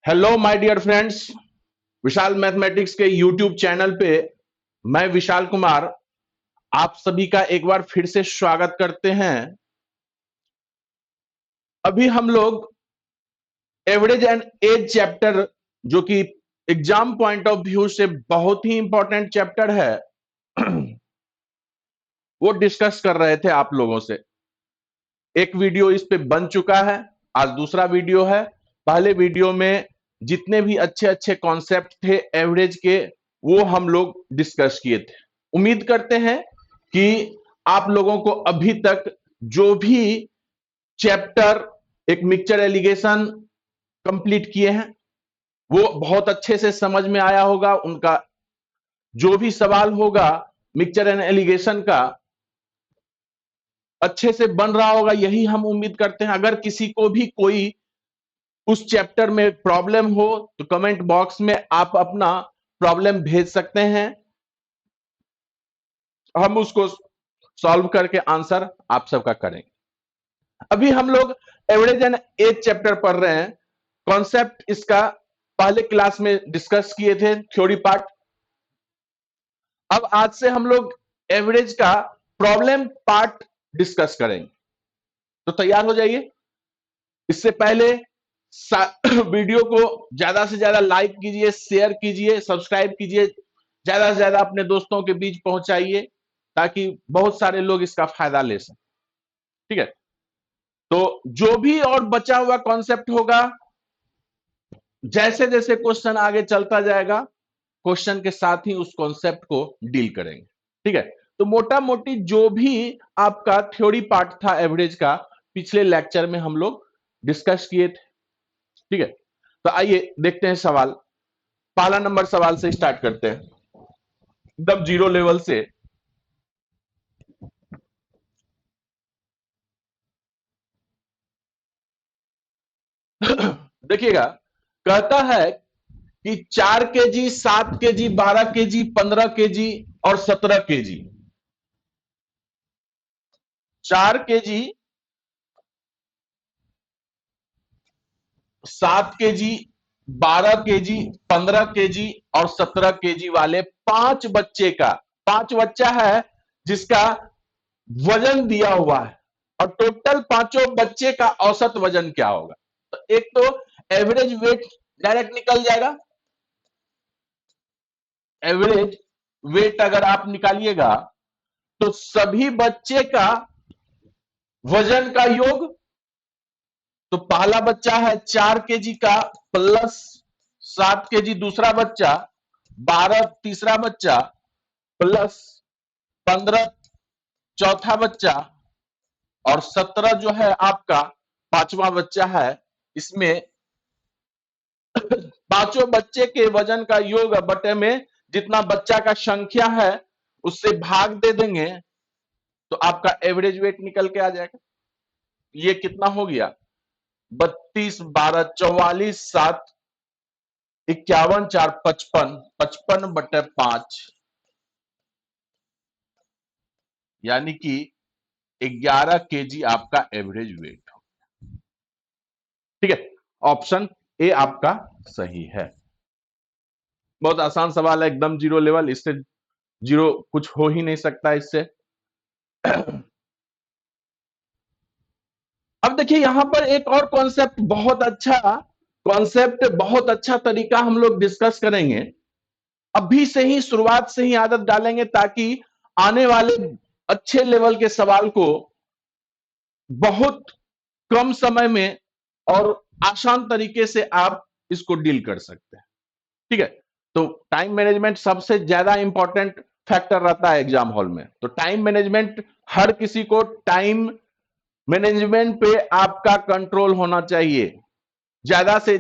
Hello my dear friends. Vishal mathematics के YouTube channel पे मैं विशाल कुमार आप सभी का एक बार फिर से स्वागत करते हैं। अभी हम लोग एवरेज एंड एज चैप्टर, जो कि एग्जाम पॉइंट ऑफ व्यू से बहुत ही इंपॉर्टेंट चैप्टर है, वो डिस्कस कर रहे थे आप लोगों से। एक वीडियो इस पे बन चुका है, आज दूसरा वीडियो है। पहले वीडियो में जितने भी अच्छे अच्छे कॉन्सेप्ट थे एवरेज के, वो हम लोग डिस्कस किए थे। उम्मीद करते हैं कि आप लोगों को अभी तक जो भी चैप्टर एक मिक्सचर एलिगेशन कंप्लीट किए हैं वो बहुत अच्छे से समझ में आया होगा। उनका जो भी सवाल होगा मिक्सचर एंड एलिगेशन का अच्छे से बन रहा होगा, यही हम उम्मीद करते हैं। अगर किसी को भी कोई उस चैप्टर में प्रॉब्लम हो तो कमेंट बॉक्स में आप अपना प्रॉब्लम भेज सकते हैं, हम उसको सॉल्व करके आंसर आप सबका करेंगे। अभी हम लोग एवरेज एंड एज चैप्टर पढ़ रहे हैं। कॉन्सेप्ट इसका पहले क्लास में डिस्कस किए थे, थ्योरी पार्ट। अब आज से हम लोग एवरेज का प्रॉब्लम पार्ट डिस्कस करेंगे, तो तैयार हो जाइए। इससे पहले वीडियो को ज्यादा से ज्यादा लाइक कीजिए, शेयर कीजिए, सब्सक्राइब कीजिए, ज्यादा से ज्यादा अपने दोस्तों के बीच पहुंचाइए ताकि बहुत सारे लोग इसका फायदा ले सकें। ठीक है, तो जो भी और बचा हुआ कॉन्सेप्ट होगा, जैसे जैसे क्वेश्चन आगे चलता जाएगा, क्वेश्चन के साथ ही उस कॉन्सेप्ट को डील करेंगे। ठीक है, तो मोटा मोटी जो भी आपका थ्योरी पार्ट था एवरेज का, पिछले लेक्चर में हम लोग डिस्कस किए थे। ठीक है, तो आइए देखते हैं सवाल। पहला नंबर सवाल से स्टार्ट करते हैं, एकदम जीरो लेवल से। देखिएगा, कहता है कि 4 kg, 7 kg, 12 kg, 15 kg और 17 kg। 4 kg, 7 kg, 12 kg, 15 kg और 17 kg वाले पांच बच्चे का, पांच बच्चा है जिसका वजन दिया हुआ है, और टोटल पांचों बच्चे का औसत वजन क्या होगा। तो एक तो एवरेज वेट डायरेक्ट निकल जाएगा। एवरेज वेट अगर आप निकालिएगा तो सभी बच्चे का वजन का योग, तो पहला बच्चा है 4 kg का, प्लस 7 kg दूसरा बच्चा, 12 तीसरा बच्चा, प्लस 15 चौथा बच्चा, और 17 जो है आपका पांचवा बच्चा है। इसमें पांचों बच्चे के वजन का योग बटे में जितना बच्चा का संख्या है उससे भाग दे देंगे तो आपका एवरेज वेट निकल के आ जाएगा। ये कितना हो गया? 32, 12, 44, 7, 51, 4, 55, 55/5, यानी कि 11 kg आपका एवरेज वेट हो। ठीक है, ऑप्शन ए आपका सही है। बहुत आसान सवाल है, एकदम जीरो लेवल, इससे जीरो कुछ हो ही नहीं सकता इससे। अब देखिए यहां पर एक और कॉन्सेप्ट, बहुत अच्छा कॉन्सेप्ट, बहुत अच्छा तरीका हम लोग डिस्कस करेंगे। अभी से ही, शुरुआत से ही आदत डालेंगे ताकि आने वाले अच्छे लेवल के सवाल को बहुत कम समय में और आसान तरीके से आप इसको डील कर सकते हैं। ठीक है, तो टाइम मैनेजमेंट सबसे ज्यादा इंपॉर्टेंट फैक्टर रहता है एग्जाम हॉल में। तो टाइम मैनेजमेंट, हर किसी को टाइम मैनेजमेंट पे आपका कंट्रोल होना चाहिए। से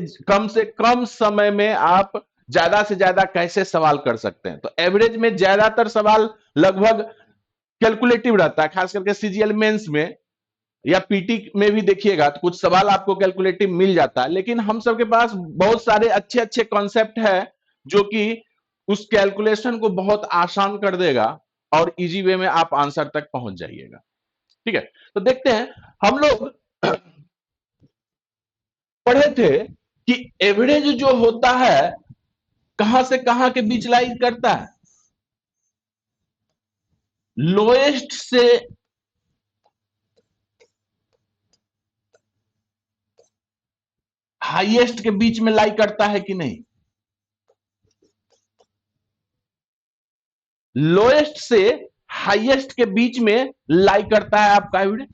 कम समय में आप ज्यादा से ज्यादा कैसे सवाल कर सकते हैं। तो एवरेज में ज्यादातर सवाल लगभग कैलकुलेटिव रहता है, खास करके सीजीएल मेंस में या पीटी में भी देखिएगा तो कुछ सवाल आपको कैलकुलेटिव मिल जाता है। लेकिन हम सबके पास बहुत सारे अच्छे अच्छे कॉन्सेप्ट है जो कि उस कैलकुलेशन को बहुत आसान कर देगा और इजी वे में आप आंसर तक पहुंच जाइएगा। ठीक है, तो देखते हैं। हम लोग पढ़े थे कि एवरेज जो होता है कहां से कहां के बीच लाई करता है? लोएस्ट से हाईएस्ट के बीच में लाई करता है कि नहीं? लोएस्ट से हाईएस्ट के बीच में लाई करता है आपका एवरेज।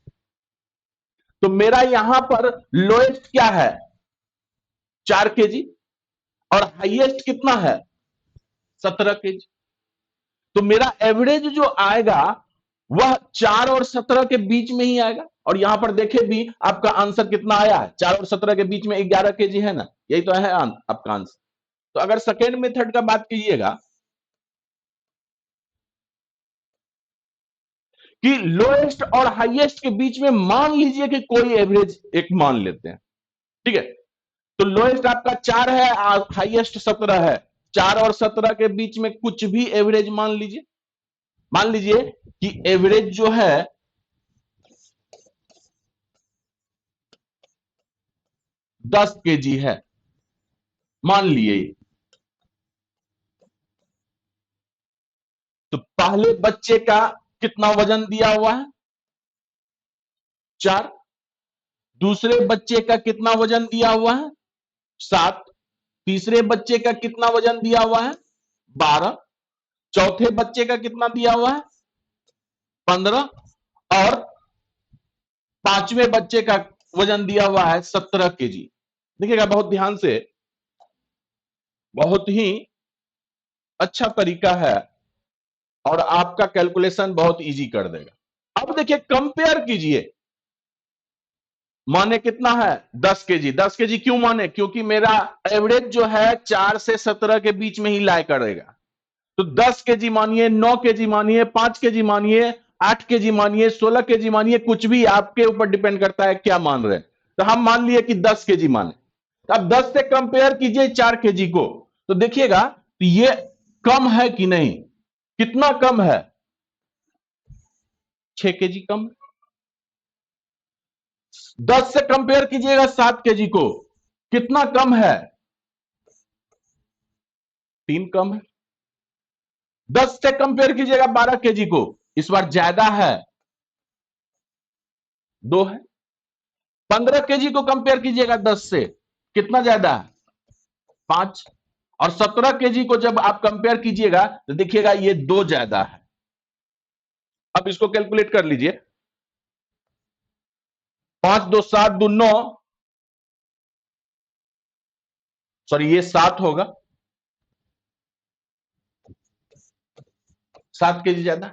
तो मेरा यहां पर लोएस्ट क्या है? 4 केजी, और हाईएस्ट कितना है? 17 केजी। तो मेरा एवरेज जो आएगा वह 4 और 17 के बीच में ही आएगा। और यहां पर देखे भी आपका आंसर कितना आया है, 4 और 17 के बीच में 11 केजी है ना, यही तो है आपका आंसर। तो अगर सेकेंड मेथड का बात कीजिएगा कि लोएस्ट और हाईएस्ट के बीच में मान लीजिए कि कोई एवरेज एक मान लेते हैं, ठीक है। तो लोएस्ट आपका 4 है, हाईएस्ट 17 है। 4 और 17 के बीच में कुछ भी एवरेज मान लीजिए। मान लीजिए कि एवरेज जो है 10 केजी है, मान लिए। तो पहले बच्चे का कितना वजन दिया हुआ है? 4। दूसरे बच्चे का कितना वजन दिया हुआ है? 7। तीसरे बच्चे का कितना वजन दिया हुआ है? 12। चौथे बच्चे का कितना दिया हुआ है? 15। और पांचवें बच्चे का वजन दिया हुआ है 17 केजी। देखिएगा बहुत ध्यान से, बहुत ही अच्छा तरीका है और आपका कैलकुलेशन बहुत इजी कर देगा। अब देखिए कंपेयर कीजिए, माने कितना है? 10 केजी। 10 केजी क्यों माने? क्योंकि मेरा एवरेज जो है 4 से 17 के बीच में ही लाई करेगा। तो 10 केजी मानिए, 9 केजी मानिए, 5 केजी मानिए, 8 केजी मानिए, 16 केजी मानिए, कुछ भी आपके ऊपर डिपेंड करता है क्या मान रहे हैं। तो हम मान लिए कि 10 केजी माने। तो अब 10 से कंपेयर कीजिए 4 केजी को, तो देखिएगा तो ये कम है कि नहीं? कितना कम है? 6 केजी कम। 10 से कंपेयर कीजिएगा 7 केजी को, कितना कम है? 3 कम है। 10 से कंपेयर कीजिएगा 12 केजी को, इस बार ज्यादा है, 2 है। 15 केजी को कंपेयर कीजिएगा 10 से, कितना ज्यादा है? 5। और 17 केजी को जब आप कंपेयर कीजिएगा तो देखिएगा ये 2 ज्यादा है। अब इसको कैलकुलेट कर लीजिए, 5 2 7 2 9, सॉरी ये 7 होगा, 7 केजी ज्यादा।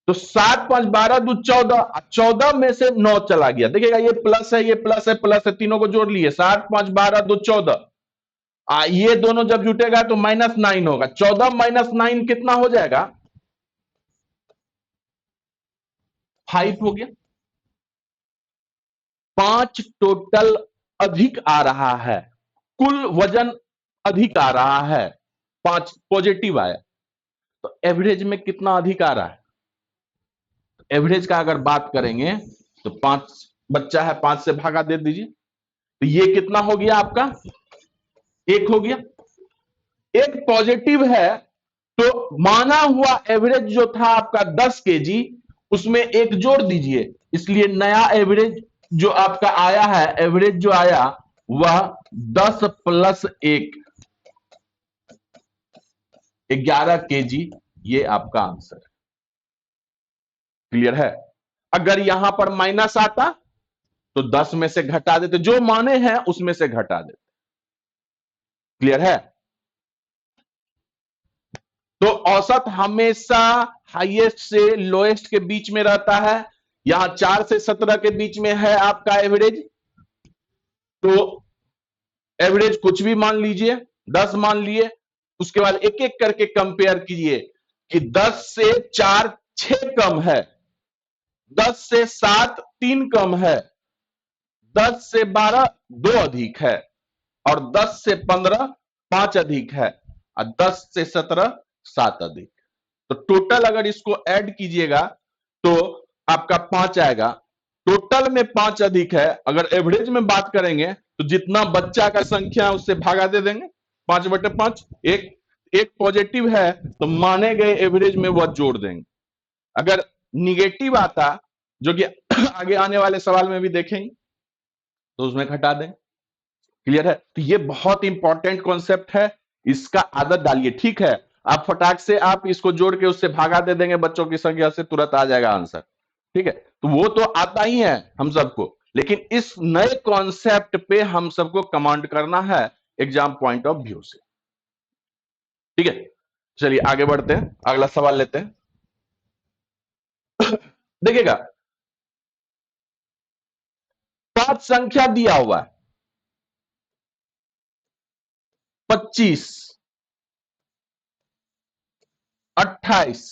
तो 7 5 12 2 14, 14 में से 9 चला गया। देखिएगा ये प्लस है, ये प्लस है, प्लस है, तीनों को जोड़ लिए, 7 5 12 2 14। ये दोनों जब जुटेगा तो -9 होगा। 14 -9 कितना हो जाएगा? 5 हो गया। 5 टोटल अधिक आ रहा है, कुल वजन अधिक आ रहा है, 5 पॉजिटिव आया। तो एवरेज में कितना अधिक आ रहा है? एवरेज का अगर बात करेंगे तो 5 बच्चा है, 5 से भागा दे दीजिए, तो ये कितना हो गया आपका? 1 हो गया। एक पॉजिटिव है, तो माना हुआ एवरेज जो था आपका 10 केजी, उसमें एक जोड़ दीजिए, इसलिए नया एवरेज जो आपका आया है, एवरेज जो आया वह 10 + 1 11 केजी, ये आपका आंसर है। क्लियर है? अगर यहां पर माइनस आता तो 10 में से घटा देते, जो माने हैं उसमें से घटा देते। क्लियर है? तो औसत हमेशा हाईएस्ट से लोएस्ट के बीच में रहता है। यहां 4 से 17 के बीच में है आपका एवरेज। तो एवरेज कुछ भी मान लीजिए, 10 मान लिए, उसके बाद एक एक करके कंपेयर कीजिए कि 10 से 4 6 कम है, 10 से 7 3 कम है, 10 से 12 2 अधिक है, और 10 से 15 5 अधिक है, और 10 से 17 7 अधिक। तो टोटल अगर इसको ऐड कीजिएगा तो आपका 5 आएगा। टोटल में 5 अधिक है। अगर एवरेज में बात करेंगे तो जितना बच्चा का संख्या है उससे भागा दे देंगे, 5/5। एक एक पॉजिटिव है तो माने गए एवरेज में वह जोड़ देंगे। अगर निगेटिव आता, जो कि आगे आने वाले सवाल में भी देखेंगे, तो उसमें घटा दें। क्लियर है? तो ये बहुत इंपॉर्टेंट कॉन्सेप्ट है, इसका आदत डालिए। ठीक है, आप फटाक से आप इसको जोड़ के उससे भागा दे देंगे बच्चों की संख्या से, तुरंत आ जाएगा आंसर। ठीक है, तो वो तो आता ही है हम सबको, लेकिन इस नए कॉन्सेप्ट पे हम सबको कमांड करना है एग्जाम पॉइंट ऑफ व्यू से। ठीक है, चलिए आगे बढ़ते हैं, अगला सवाल लेते हैं। देखिएगा, 5 संख्या दिया हुआ है, 25, 28,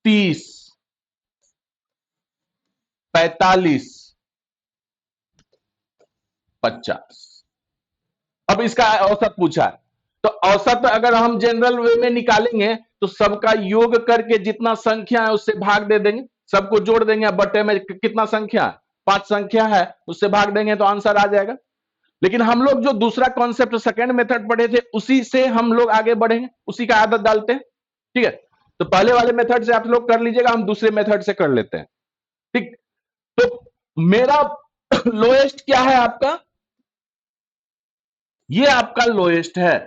30, 45, 50। अब इसका औसत पूछा है, तो औसत अगर हम जनरल वे में निकालेंगे तो सबका योग करके जितना संख्या है उससे भाग दे देंगे, सबको जोड़ देंगे, बटे में कितना संख्या है, 5 संख्या है, उससे भाग देंगे तो आंसर आ जाएगा। लेकिन हम लोग जो दूसरा कॉन्सेप्ट सेकंड मेथड पढ़े थे उसी से हम लोग आगे बढ़ेंगे, उसी का आदत डालते हैं। ठीक है, तो पहले वाले मेथड से आप लोग कर लीजिएगा, हम दूसरे मेथड से कर लेते हैं। ठीक, तो मेरा लोएस्ट क्या है आपका, ये आपका लोएस्ट है,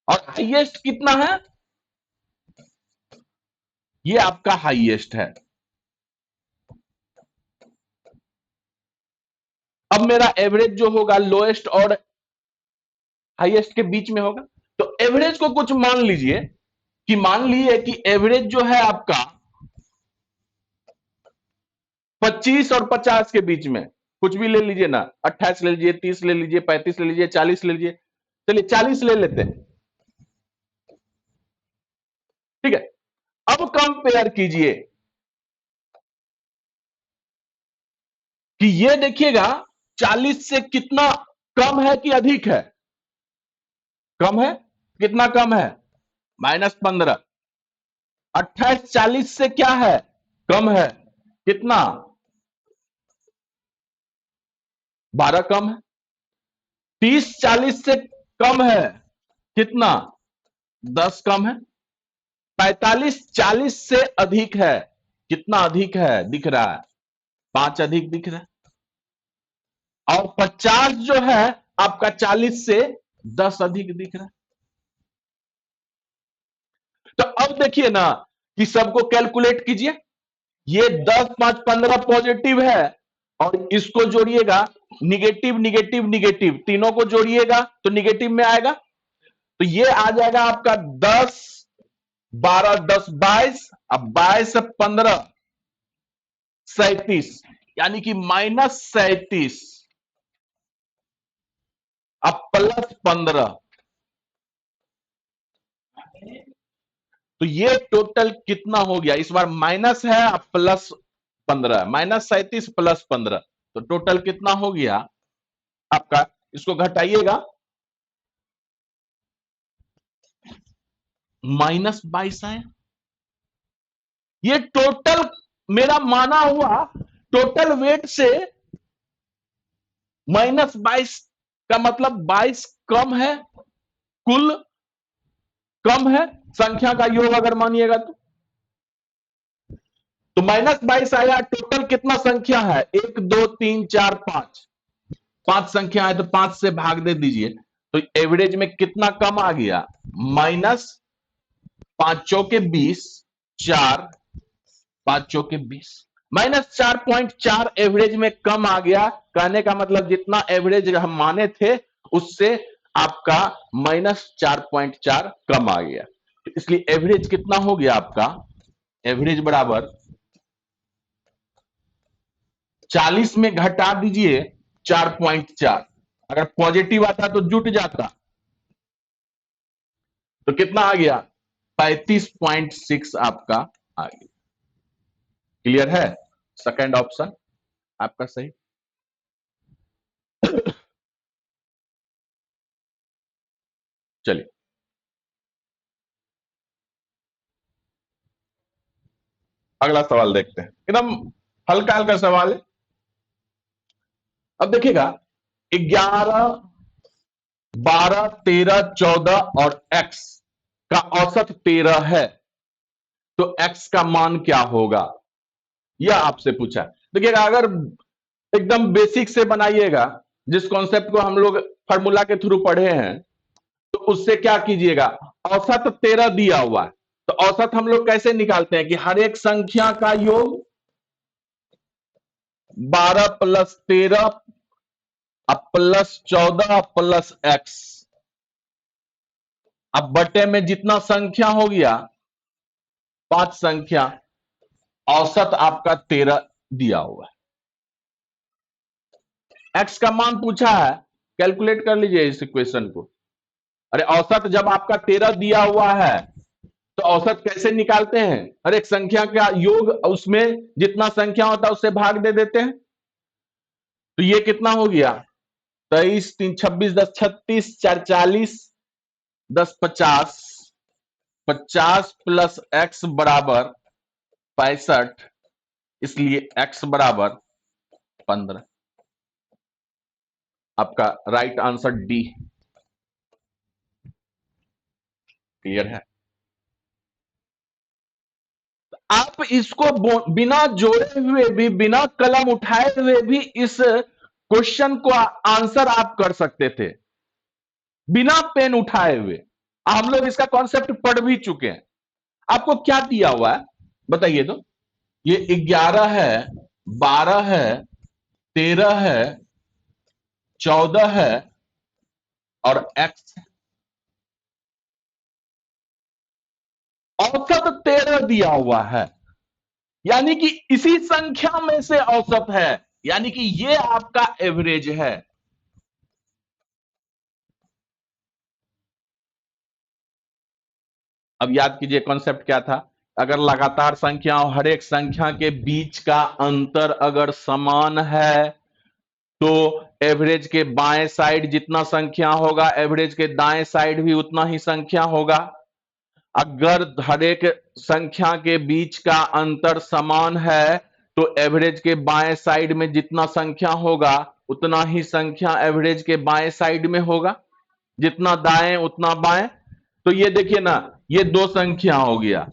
और हाईएस्ट कितना है, ये आपका हाईएस्ट है। अब मेरा एवरेज जो होगा लोएस्ट और हाईएस्ट के बीच में होगा, तो एवरेज को कुछ मान लीजिए, कि मान लीजिए कि एवरेज जो है आपका 25 और 50 के बीच में, कुछ भी ले लीजिए ना, 28 ले लीजिए, 30 ले लीजिए, 35 ले लीजिए, 40 ले लीजिए, चलिए 40 ले लेते हैं। ठीक है, अब कंपेयर कीजिए कि ये देखिएगा 40 से कितना कम है कि अधिक है, कम है, कितना कम है, -15। 28 40 से क्या है, कम है, कितना, 12 कम है। 30 40 से कम है, कितना, 10 कम है। 45 40 से अधिक है, कितना अधिक है दिख रहा है, 5 अधिक दिख रहा है। और 50 जो है आपका 40 से 10 अधिक दिख रहा है। तो अब देखिए ना कि सबको कैलकुलेट कीजिए, ये 10 5 15 पॉजिटिव है, और इसको जोड़िएगा, निगेटिव निगेटिव निगेटिव तीनों को जोड़िएगा तो निगेटिव में आएगा, तो ये आ जाएगा आपका 10 12 10 22, अब 22 से 15 37, यानी कि -37, अब +15, तो ये टोटल कितना हो गया, इस बार माइनस है, अब +15, -37 +15, तो टोटल कितना हो गया आपका, इसको घटाइएगा, -22 आया। ये टोटल मेरा माना हुआ टोटल वेट से -22 का मतलब 22 कम है, कुल कम है, संख्या का योग अगर मानिएगा तो -22 आया। टोटल कितना संख्या है, 1 2 3 4 5, 5 संख्या है, तो 5 से भाग दे दीजिए, तो एवरेज में कितना कम आ गया, -5 × 20, 4, 5 × 20, -4.4 एवरेज में कम आ गया। कहने का मतलब जितना एवरेज हम माने थे उससे आपका -4.4 कम आ गया, इसलिए एवरेज कितना हो गया आपका, एवरेज बराबर 40 में घटा दीजिए 4.4, अगर पॉजिटिव आता तो जुट जाता, तो कितना आ गया, 35.6 आपका आ गया। क्लियर है, सेकंड ऑप्शन आपका सही। चलिए अगला सवाल देखते हैं, एकदम हल्का हल्का सवाल है। अब देखिएगा, 11, 12, 13, 14 और x का औसत 13 है, तो x का मान क्या होगा, यह आपसे पूछा है। देखिएगा, अगर एकदम बेसिक से बनाइएगा, जिस कॉन्सेप्ट को हम लोग फॉर्मूला के थ्रू पढ़े हैं, तो उससे क्या कीजिएगा, औसत 13 दिया हुआ है, तो औसत हम लोग कैसे निकालते हैं कि हर एक संख्या का योग 12 प्लस 13 अब प्लस 14 प्लस x, अब बटे में जितना संख्या हो गया 5 संख्या, औसत आपका 13 दिया हुआ है। x का मान पूछा है, कैलकुलेट कर लीजिए इस इक्वेशन को। अरे औसत जब आपका 13 दिया हुआ है, तो औसत कैसे निकालते हैं, हर एक संख्या का योग, उसमें जितना संख्या होता है उससे भाग दे देते हैं। तो ये कितना हो गया, 23, 3, 26, 10, 36, 4, 40, 10, 50, 50 प्लस x बराबर 65, इसलिए x बराबर 15। आपका राइट आंसर डी। क्लियर है। आप इसको बिना जोड़े हुए भी, बिना कलम उठाए हुए भी इस क्वेश्चन को आंसर आप कर सकते थे, बिना पेन उठाए हुए। हम लोग इसका कॉन्सेप्ट पढ़ भी चुके हैं। आपको क्या दिया हुआ है बताइए तो, ये 11 है, 12 है, 13 है, 14 है और x, औसत 13 दिया हुआ है, यानी कि इसी संख्या में से औसत है, यानी कि ये आपका एवरेज है। अब याद कीजिए कॉन्सेप्ट क्या था, अगर लगातार संख्या, हर एक संख्या के बीच का अंतर अगर समान है, तो एवरेज के बाएं साइड जितना संख्या होगा, एवरेज के दाएं साइड भी उतना ही संख्या होगा। अगर हर एक संख्या के बीच का अंतर समान है, तो एवरेज के बाएं साइड में जितना संख्या होगा, उतना ही संख्या एवरेज के बाएं साइड में होगा, जितना दाएं उतना बाएं। तो ये देखिए ना, ये दो संख्या हो गया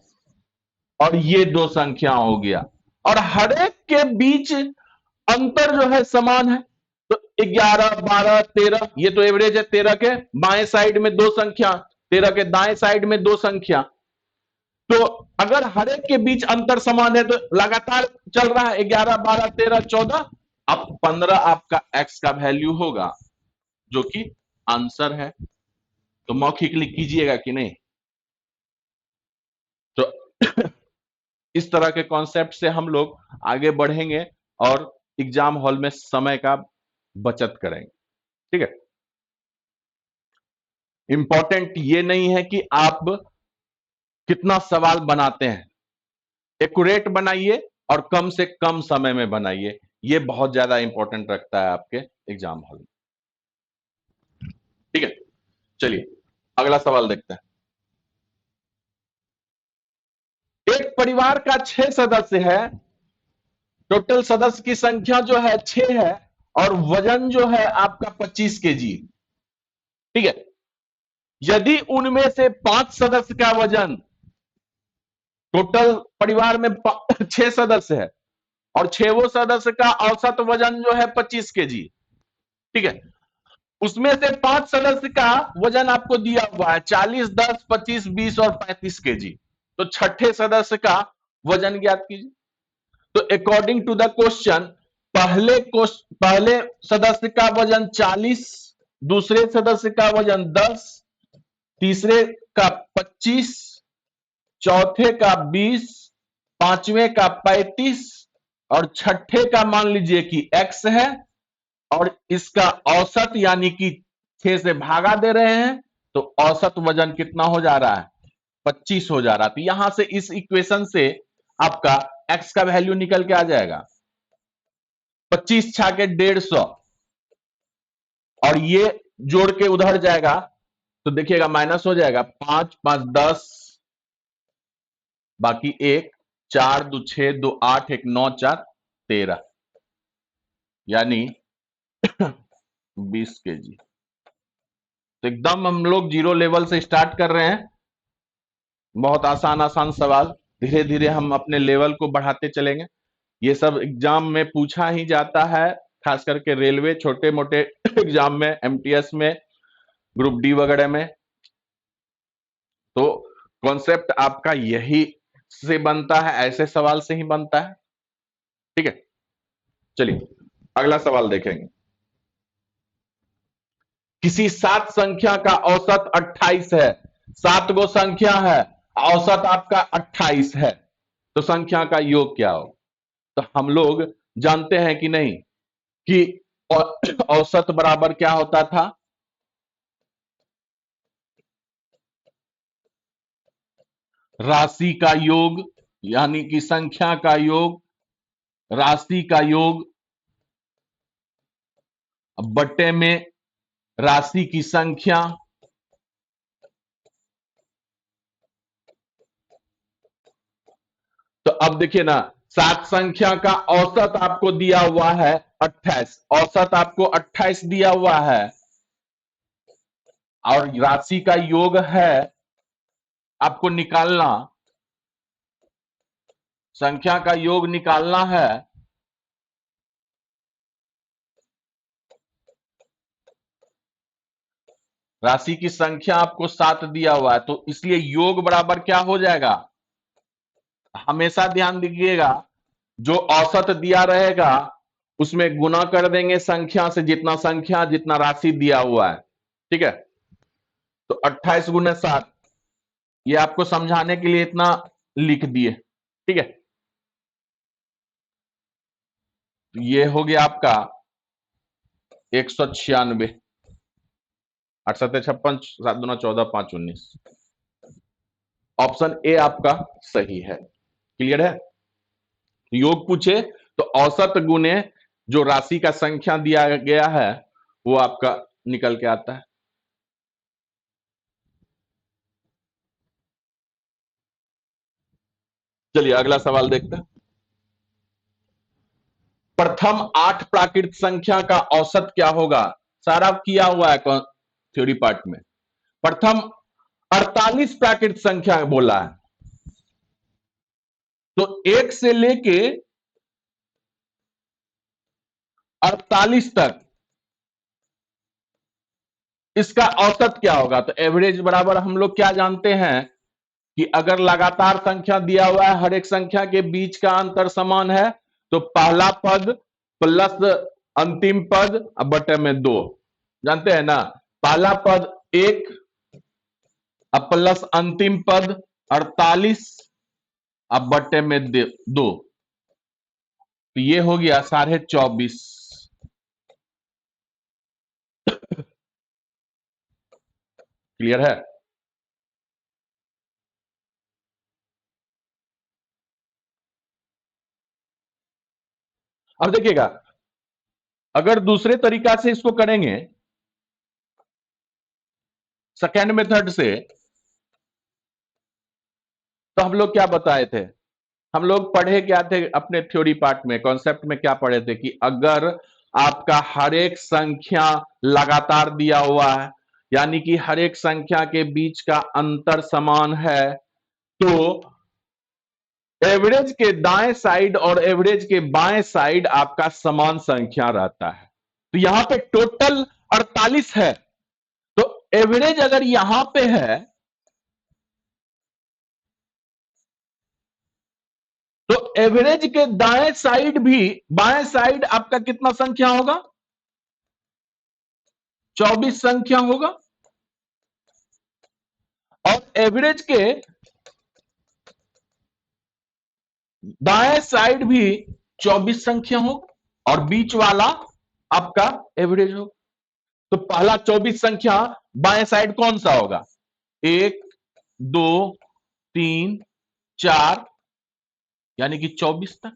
और ये दो संख्या हो गया, और हर एक के बीच अंतर जो है समान है। तो 11, 12, 13, ये तो एवरेज है, 13 के बाएं साइड में दो संख्या, 13 के दाएं साइड में दो संख्या। तो अगर हर एक के बीच अंतर समान है, तो लगातार चल रहा है 11, 12, 13, 14, अब 15 आपका x का वैल्यू होगा, जो कि आंसर है। तो मौखिकली कीजिएगा कि नहीं। तो इस तरह के कॉन्सेप्ट से हम लोग आगे बढ़ेंगे और एग्जाम हॉल में समय का बचत करेंगे। ठीक है। इंपॉर्टेंट ये नहीं है कि आप कितना सवाल बनाते हैं, एक्यूरेट बनाइए और कम से कम समय में बनाइए, ये बहुत ज्यादा इंपॉर्टेंट रखता है आपके एग्जाम हॉल में। ठीक है, चलिए अगला सवाल देखते हैं। एक परिवार का 6 सदस्य है, टोटल सदस्य की संख्या जो है 6 है, और वजन जो है आपका 25 केजी। ठीक है, यदि उनमें से 5 सदस्य का वजन, टोटल परिवार में 6 सदस्य है और 6 सदस्य का औसत वजन जो है 25 केजी। ठीक है, उसमें से 5 सदस्य का वजन आपको दिया हुआ है 40, 10, 25, 20 और 35 केजी। तो छठे सदस्य का वजन ज्ञात कीजिए। तो अकॉर्डिंग टू द क्वेश्चन, पहले सदस्य का वजन 40, दूसरे सदस्य का वजन 10, तीसरे का 25, चौथे का 20, पांचवें का 35 और छठे का मान लीजिए कि x है, और इसका औसत यानी कि 6 से भागा दे रहे हैं, तो औसत वजन कितना हो जा रहा है, 25 हो जा रहा है। तो यहां से इस इक्वेशन से आपका x का वैल्यू निकल के आ जाएगा 25 छाके 150, और ये जोड़ के उधर जाएगा तो देखिएगा माइनस हो जाएगा, 5, 5, 10, बाकी 1, 4 2 6 2 8 1 9 4 13 यानी 20 kg। तो एकदम हम लोग जीरो लेवल से स्टार्ट कर रहे हैं। बहुत आसान आसान सवाल, धीरे धीरे हम अपने लेवल को बढ़ाते चलेंगे। ये सब एग्जाम में पूछा ही जाता है, खास करके रेलवे, छोटे मोटे एग्जाम में, एमटीएस में, ग्रुप डी वगैरह में। तो कॉन्सेप्ट आपका यही से बनता है, ऐसे सवाल से ही बनता है। ठीक है, चलिए अगला सवाल देखेंगे। किसी 7 संख्या का औसत 28 है। 7 गो संख्या है, औसत आपका 28 है, तो संख्या का योग क्या हो? तो हम लोग जानते हैं कि नहीं कि औसत बराबर क्या होता था? राशि का योग, यानी कि संख्या का योग, राशि का योग बट्टे में राशि की संख्या। तो अब देखिए ना, 7 संख्या का औसत आपको दिया हुआ है 28, औसत आपको 28 दिया हुआ है, और राशि का योग है आपको निकालना, संख्या का योग निकालना है। राशि की संख्या आपको 7 दिया हुआ है, तो इसलिए योग बराबर क्या हो जाएगा? हमेशा ध्यान दीजिएगा, जो औसत दिया रहेगा उसमें गुना कर देंगे संख्या से, जितना संख्या जितना राशि दिया हुआ है। ठीक है, तो 28 गुना 7, ये आपको समझाने के लिए इतना लिख दिए। ठीक है, तो ये हो गया आपका 196, 8 7 56, 7 दूना 14, 5 19। ऑप्शन ए आपका सही है। क्लियर है? योग पूछे तो औसत गुने जो राशि का संख्या दिया गया है वो आपका निकल के आता है। चलिए अगला सवाल देखते हैं। प्रथम 8 प्राकृत संख्या का औसत क्या होगा? सारा किया हुआ है थ्योरी पार्ट में। प्रथम 48 प्राकृत संख्या बोला है, तो 1 से लेके 48 तक इसका औसत क्या होगा? तो एवरेज बराबर हम लोग क्या जानते हैं कि अगर लगातार संख्या दिया हुआ है, हर एक संख्या के बीच का अंतर समान है, तो पहला पद प्लस अंतिम पद अब बटे में 2। जानते हैं ना, पहला पद 1 अब प्लस अंतिम पद 48 अब बटे में 2, तो ये हो गया 24.5। क्लियर है? अब देखिएगा, अगर दूसरे तरीका से इसको करेंगे, सेकेंड मेथड से, तो हम लोग क्या बताए थे? हम लोग पढ़े क्या थे अपने थ्योरी पार्ट में, कॉन्सेप्ट में क्या पढ़े थे कि अगर आपका हर एक संख्या लगातार दिया हुआ है, यानी कि हर एक संख्या के बीच का अंतर समान है, तो एवरेज के दाएं साइड और एवरेज के बाएं साइड आपका समान संख्या रहता है। तो यहां पे टोटल 48 है, तो एवरेज अगर यहां पे है तो एवरेज के दाएं साइड भी, बाएं साइड आपका कितना संख्या होगा? 24 संख्या होगा। और एवरेज के दाएं साइड भी 24 संख्या होगा, और बीच वाला आपका एवरेज होगा। तो पहला 24 संख्या बाएं साइड कौन सा होगा? 1 2 3 4, यानी कि 24 तक।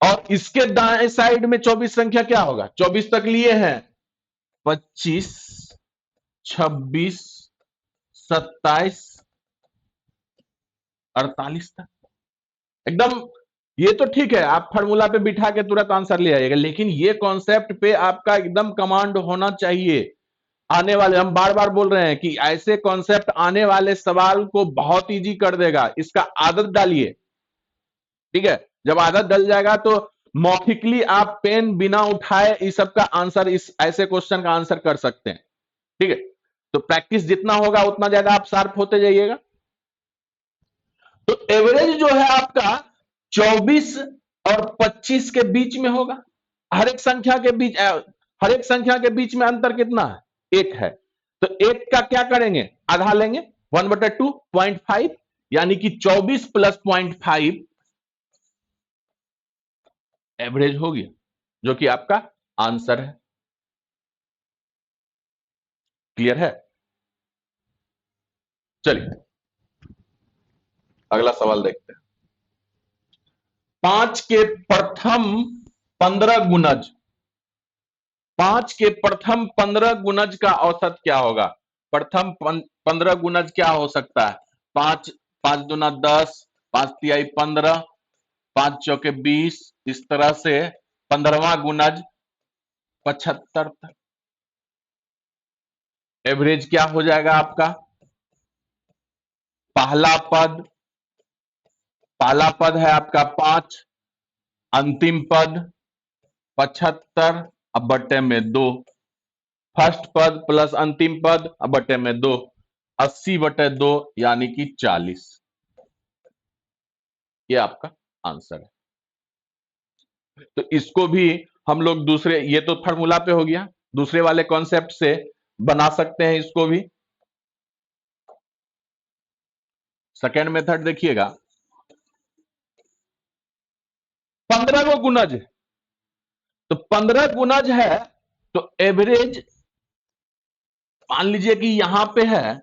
और इसके दाएं साइड में 24 संख्या क्या होगा? 24 तक लिए हैं, 25 26 27 48 तक एकदम। ये तो ठीक है, आप फार्मूला पे बिठा के तुरंत आंसर ले आइएगा, लेकिन ये कॉन्सेप्ट पे आपका एकदम कमांड होना चाहिए। आने वाले, हम बार बार बोल रहे हैं कि ऐसे कॉन्सेप्ट आने वाले सवाल को बहुत इजी कर देगा, इसका आदत डालिए। ठीक है, जब आदत डल जाएगा तो मौखिकली आप पेन बिना उठाए इस सब का आंसर, इस ऐसे क्वेश्चन का आंसर कर सकते हैं। ठीक है, तो प्रैक्टिस जितना होगा उतना ज्यादा आप शार्प होते जाइएगा। तो एवरेज जो है आपका 24 और 25 के बीच में होगा। हर एक संख्या के बीच, हर एक संख्या के बीच में अंतर कितना है? 1 है। तो 1 का क्या करेंगे? आधा लेंगे, 1/2 0.5, यानी कि 24 प्लस 0.5 एवरेज हो गया, जो कि आपका आंसर है। क्लियर है? चलिए अगला सवाल देखते हैं। 5 के प्रथम 15 गुणज, 5 के प्रथम 15 गुणज का औसत क्या होगा? प्रथम 15 गुणज क्या हो सकता है? 5, 5 दूना 10, 5 तिहाई 15, 5 चौके 20, इस तरह से 15वां गुणज 75 तक। एवरेज क्या हो जाएगा आपका? पहला पद, पहला पद है आपका 5, अंतिम पद 75 अब बट्टे में 2, फर्स्ट पद प्लस अंतिम पद अब बट्टे में 2, 80/2 यानी कि 40। ये आपका आंसर है। तो इसको भी हम लोग दूसरे, ये तो फार्मूला पे हो गया, दूसरे वाले कॉन्सेप्ट से बना सकते हैं इसको भी। सेकेंड मेथड देखिएगा, 15 को गुणज, तो 15 गुणज है तो एवरेज मान लीजिए कि यहां पे है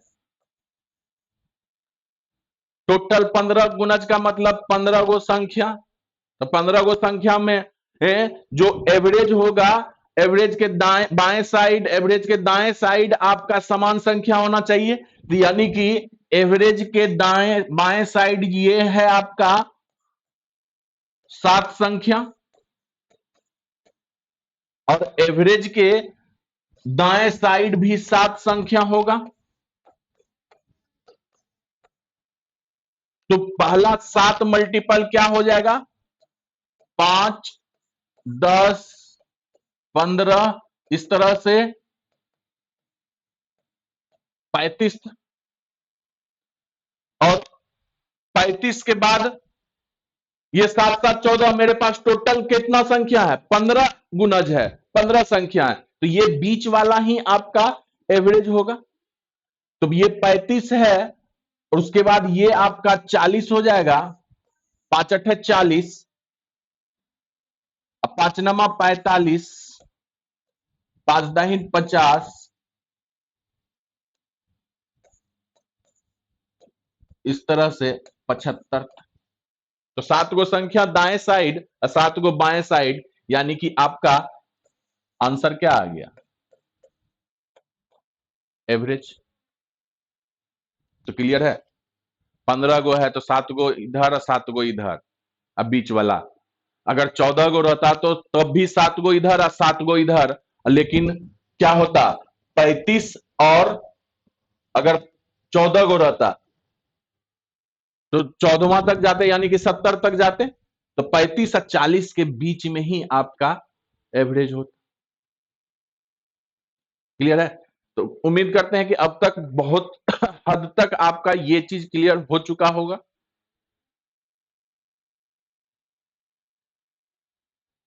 टोटल 15 गुणज का मतलब 15 गो संख्या, तो 15 गो संख्या में जो एवरेज होगा, एवरेज के दाएं बाएं साइड, एवरेज के दाएं साइड आपका समान संख्या होना चाहिए। तो यानी कि एवरेज के दाएं बाएं साइड ये है आपका 7 संख्या, और एवरेज के दाएं साइड भी 7 संख्या होगा। तो पहला 7 मल्टीपल क्या हो जाएगा? 5, 10, 15, इस तरह से 35, और 35 के बाद ये 7 7 14, मेरे पास टोटल कितना संख्या है? 15 गुणज है, 15 संख्या है, तो ये बीच वाला ही आपका एवरेज होगा। तो ये 35 है, और उसके बाद ये आपका 40 हो जाएगा, 5 8 40, अब 5 9 45, 5 10 50, इस तरह से 75। तो 7 गो संख्या दाएं साइड और 7 गो बाएं साइड, यानी कि आपका आंसर क्या आ गया? एवरेज। तो क्लियर है? 15 गो है तो 7 गो इधर और 7 गो इधर, अब बीच वाला। अगर 14 गो रहता तो तब भी 7 गो इधर और 7 गो इधर, लेकिन क्या होता? 35 और अगर 14 गो रहता तो 14वां तक जाते, यानी कि 70 तक जाते। तो 35 और 40 के बीच में ही आपका एवरेज होता। क्लियर है? तो उम्मीद करते हैं कि अब तक बहुत हद तक आपका ये चीज क्लियर हो चुका होगा।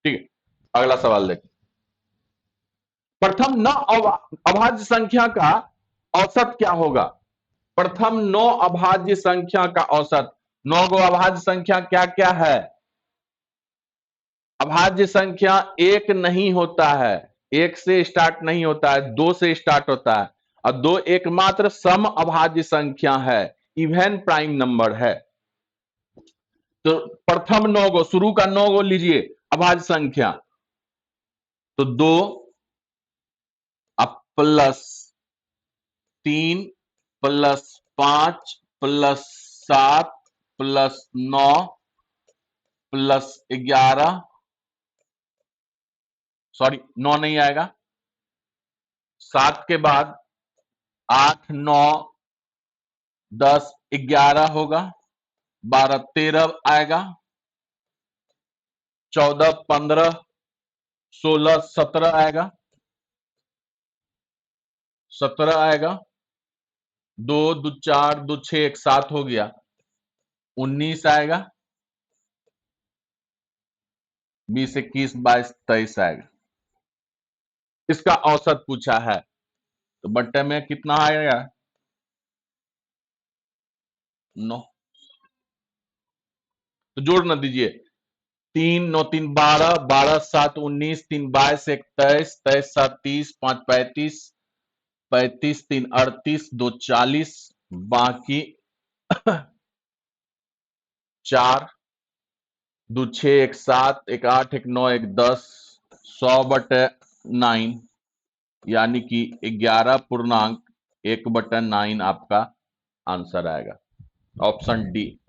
ठीक है, अगला सवाल देखिए। प्रथम 9 अभाज्य संख्या का औसत क्या होगा? प्रथम 9 अभाज्य संख्या का औसत। 9 गो अभाज्य संख्या क्या क्या है? अभाज्य संख्या एक नहीं होता है, एक से स्टार्ट नहीं होता है, 2 से स्टार्ट होता है, और 2 एकमात्र सम अभाज्य संख्या है, इवन प्राइम नंबर है। तो प्रथम 9 गो, शुरू का 9 गो लीजिए अभाज्य संख्या, तो 2 अब plus 3 plus 5 plus 7 plus 9 plus 11, sorry 9 नहीं आएगा, 7 के बाद 8 9 10 11 होगा, 12 13 आएगा, 14 15 16 17 आएगा, 17 आएगा, 2 2 4 2 6 1 7 हो गया, 19 आएगा, 20 21 22 23 आएगा। इसका औसत पूछा है तो बट्टे में कितना आएगा? 9। तो जोड़ ना दीजिए, 3 9 3 12 12 7 19 3 22 1 23 23 7 30 5 35 35 3 38 2 40, बाकी 4 2 6 1 7 1 8 1 9 1 10, 100/9 यानी कि 11.1/9 आपका आंसर आएगा, ऑप्शन डी।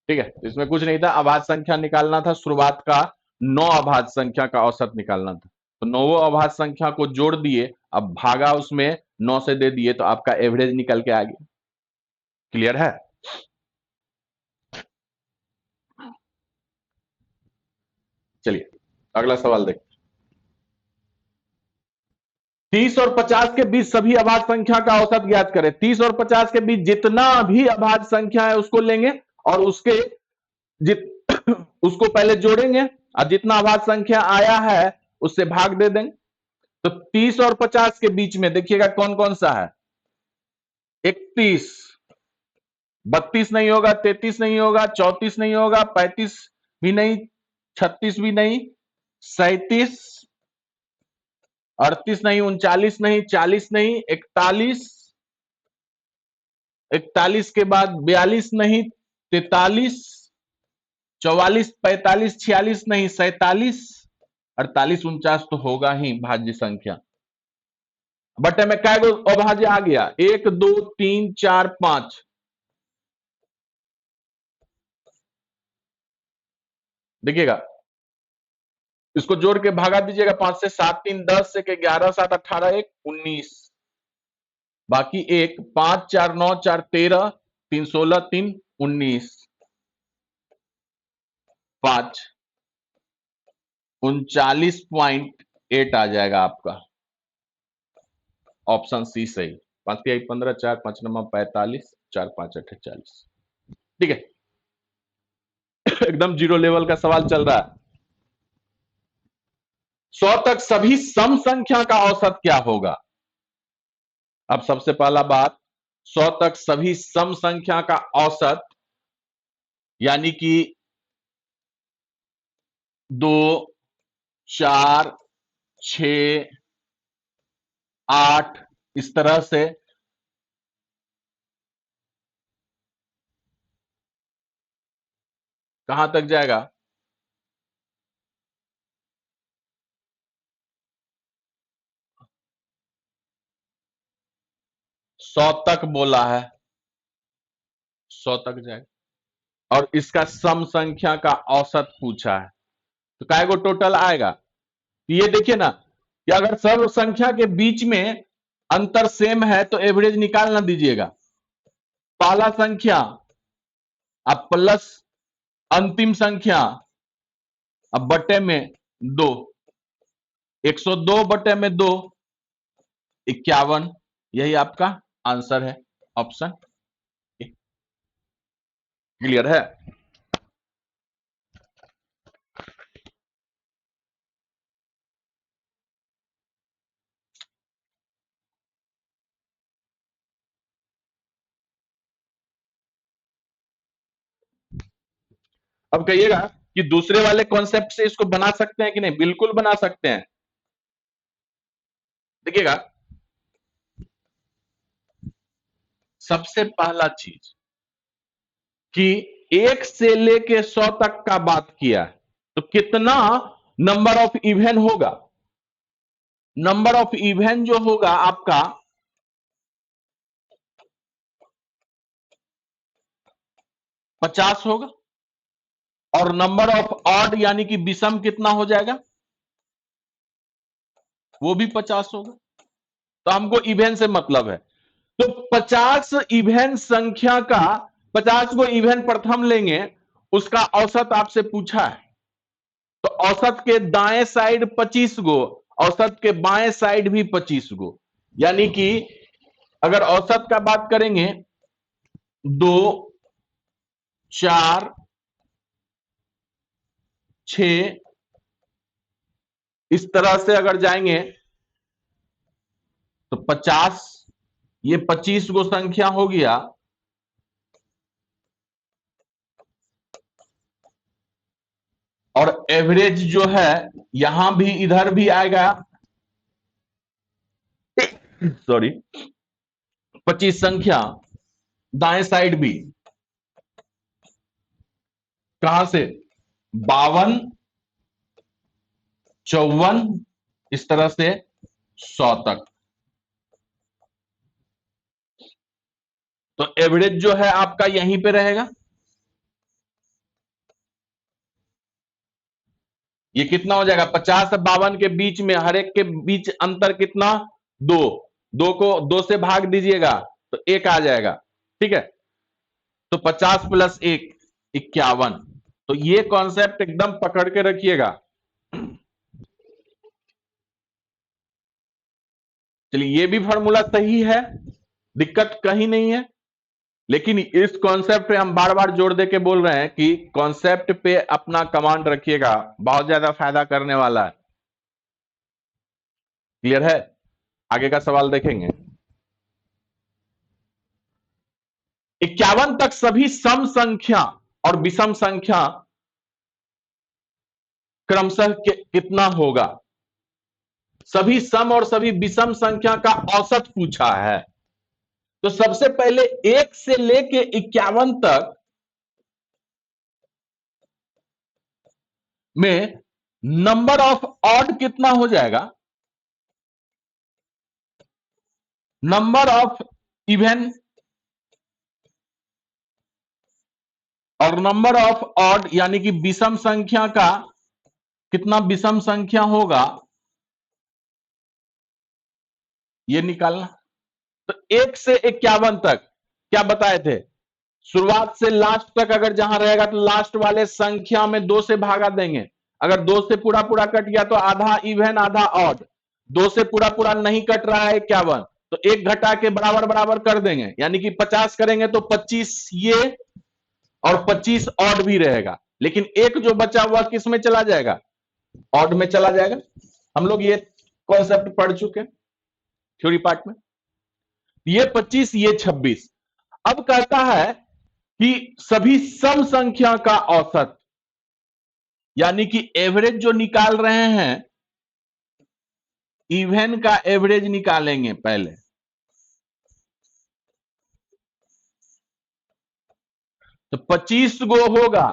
ठीक है, इसमें कुछ नहीं था, अभाज्य संख्या निकालना था, शुरुआत का 9 अभाज्य संख्या का औसत निकालना था, तो 9 अभाज्य संख्या को जोड़ दिए, अब भागा उसमें 9 से दे दिए, तो आपका एवरेज निकल के आ गया। क्लियर है? चलिए अगला सवाल देखिए। 30 और 50 के बीच सभी अभाज्य संख्या का औसत ज्ञात करें। 30 और 50 के बीच जितना भी अभाज्य संख्या है उसको लेंगे और उसके जित उसको पहले जोड़ेंगे और जितना अभाज्य संख्या आया है उससे भाग दे देंगे। तो 30 और 50 के बीच में देखिएगा कौन कौन सा है। 31, 32 नहीं होगा, 33 नहीं होगा, 34 नहीं होगा, 35 भी नहीं, 36 भी नहीं, 37, 38 नहीं, 39 नहीं, 40 नहीं, 41, 41 के बाद 42 नहीं, 43, 44, 45, 46 नहीं, 47, 48, 49 तो होगा ही भाज्य संख्या। बटे में कै गो अभाज्य आ गया? 1 2 3 4 5। देखिएगा, इसको जोड़ के भागा दीजिएगा 5 से, 7 3 10 1 11 7 18 1 19, बाकी 1 5 4 9 4 13 3 16 3 19, 5 39.8 आ जाएगा आपका, ऑप्शन सी सही। 5 के 15 4 5 9 45 4 5 8 40। ठीक है, एकदम जीरो लेवल का सवाल चल रहा है। 100 तक सभी सम संख्या का औसत क्या होगा? अब सबसे पहला बात, 100 तक सभी सम संख्या का औसत यानी कि 2 4 6 8 इस तरह से कहां तक जाएगा? सौ तक बोला है, 100 तक जाएगा और इसका सम संख्या का औसत पूछा है, तो काय को टोटल आएगा? ये देखिए ना कि अगर सब संख्या के बीच में अंतर सेम है तो एवरेज निकाल ना दीजिएगा। पहला संख्या अब प्लस अंतिम संख्या अब बटे में 2, 102 बटे में 2 51, यही आपका आंसर है, ऑप्शन ए। क्लियर है? अब कहिएगा कि दूसरे वाले कॉन्सेप्ट से इसको बना सकते हैं कि नहीं? बिल्कुल बना सकते हैं। देखिएगा, सबसे पहला चीज कि 1 से लेके 100 तक का बात किया है, तो कितना नंबर ऑफ इवेंट होगा? नंबर ऑफ इवेंट जो होगा आपका 50 होगा, और नंबर ऑफ ऑड यानी कि विषम कितना हो जाएगा, वो भी 50 होगा। तो हमको इवेन से मतलब है, तो 50 इवेन संख्या का 50 को इवेन प्रथम लेंगे, उसका औसत आपसे पूछा है, तो औसत के दाएं साइड 25 गो, औसत के बाएं साइड भी 25 गो, यानी कि अगर औसत का बात करेंगे 2, 4, 6, इस तरह से अगर जाएंगे तो 50, ये 25 गो संख्या हो गया, और एवरेज जो है यहां भी इधर भी आएगा, सॉरी, 25 संख्या दाएं साइड भी, कहां से 52, 54, इस तरह से 100 तक। तो एवरेज जो है आपका यहीं पे रहेगा, ये कितना हो जाएगा 50 और 52 के बीच में, हर एक के बीच अंतर कितना, 2, 2 को 2 से भाग दीजिएगा तो 1 आ जाएगा, ठीक है। तो 50 प्लस 1 51। तो ये कॉन्सेप्ट एकदम पकड़ के रखिएगा। चलिए, ये भी फॉर्मूला सही है, दिक्कत कहीं नहीं है, लेकिन इस कॉन्सेप्ट पे हम बार बार जोर दे के बोल रहे हैं कि कॉन्सेप्ट पे अपना कमांड रखिएगा, बहुत ज्यादा फायदा करने वाला है। क्लियर है? आगे का सवाल देखेंगे। 51 तक सभी सम संख्या और विषम संख्या क्रमशः कितना होगा? सभी सम और सभी विषम संख्या का औसत पूछा है। तो सबसे पहले 1 से लेके 51 तक में नंबर ऑफ ऑड कितना हो जाएगा, नंबर ऑफ इवन और नंबर ऑफ ऑड यानी कि विषम संख्या का कितना विषम संख्या होगा, यह निकालना। तो 1 से 51 तक क्या बताए थे, शुरुआत से लास्ट तक अगर जहां रहेगा तो लास्ट वाले संख्या में 2 से भागा देंगे, अगर 2 से पूरा पूरा कट गया तो आधा इवन आधा ऑड, 2 से पूरा पूरा नहीं कट रहा है 51, तो 1 घटा के बराबर बराबर कर देंगे, यानी कि 50 करेंगे तो 25 ये और 25 ऑड भी रहेगा, लेकिन एक जो बचा हुआ किस में चला जाएगा, ऑड में चला जाएगा। हम लोग ये कॉन्सेप्ट पढ़ चुके हैं थ्योरी पार्ट में। ये 25 ये 26। अब कहता है कि सभी सम संख्या का औसत, यानी कि एवरेज जो निकाल रहे हैं, इवन का एवरेज निकालेंगे पहले। तो 25 गो होगा,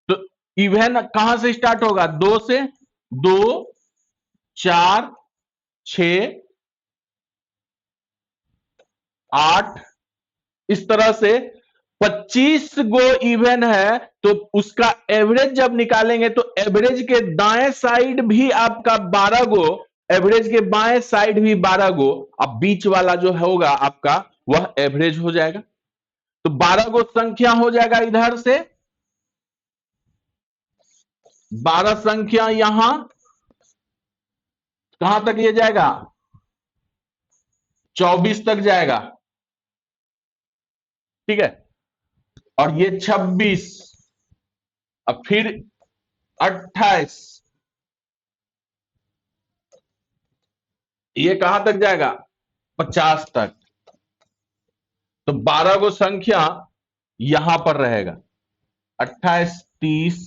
तो इवन कहां से स्टार्ट होगा, 2 से, 2, 4, 6, 8, इस तरह से 25 गो इवन है, तो उसका एवरेज जब निकालेंगे तो एवरेज के दाएं साइड भी आपका 12 गो, एवरेज के बाएं साइड भी 12 गो, अब बीच वाला जो होगा आपका वह एवरेज हो जाएगा। तो 12 गो संख्या हो जाएगा इधर से, 12 संख्या यहां कहां तक ये जाएगा, 24 तक जाएगा, ठीक है। और ये 26, अब फिर 28, ये कहां तक जाएगा, 50 तक। तो 12 गो संख्या यहां पर रहेगा, 28, 30,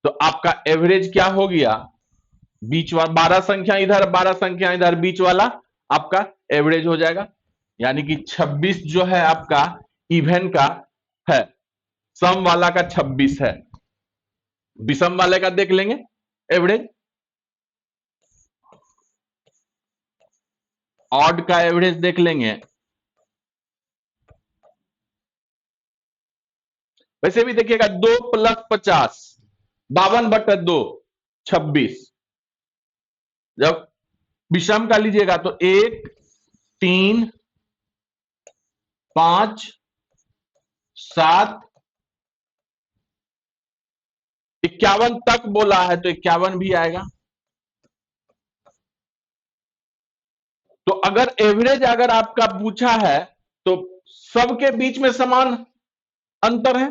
तो आपका एवरेज क्या हो गया, बीच वाला 12 संख्या इधर 12 संख्या इधर, बीच वाला आपका एवरेज हो जाएगा, यानी कि 26 जो है आपका इवन का है, सम वाला का 26 है, विषम वाले का देख लेंगे एवरेज। ऑड का एवरेज देख लेंगे। वैसे भी देखिएगा 2 + 50 52/2 26। जब विषम का लीजिएगा तो 1 3 5 7 51 तक बोला है तो 51 भी आएगा। तो अगर एवरेज अगर आपका पूछा है तो सबके बीच में समान अंतर है,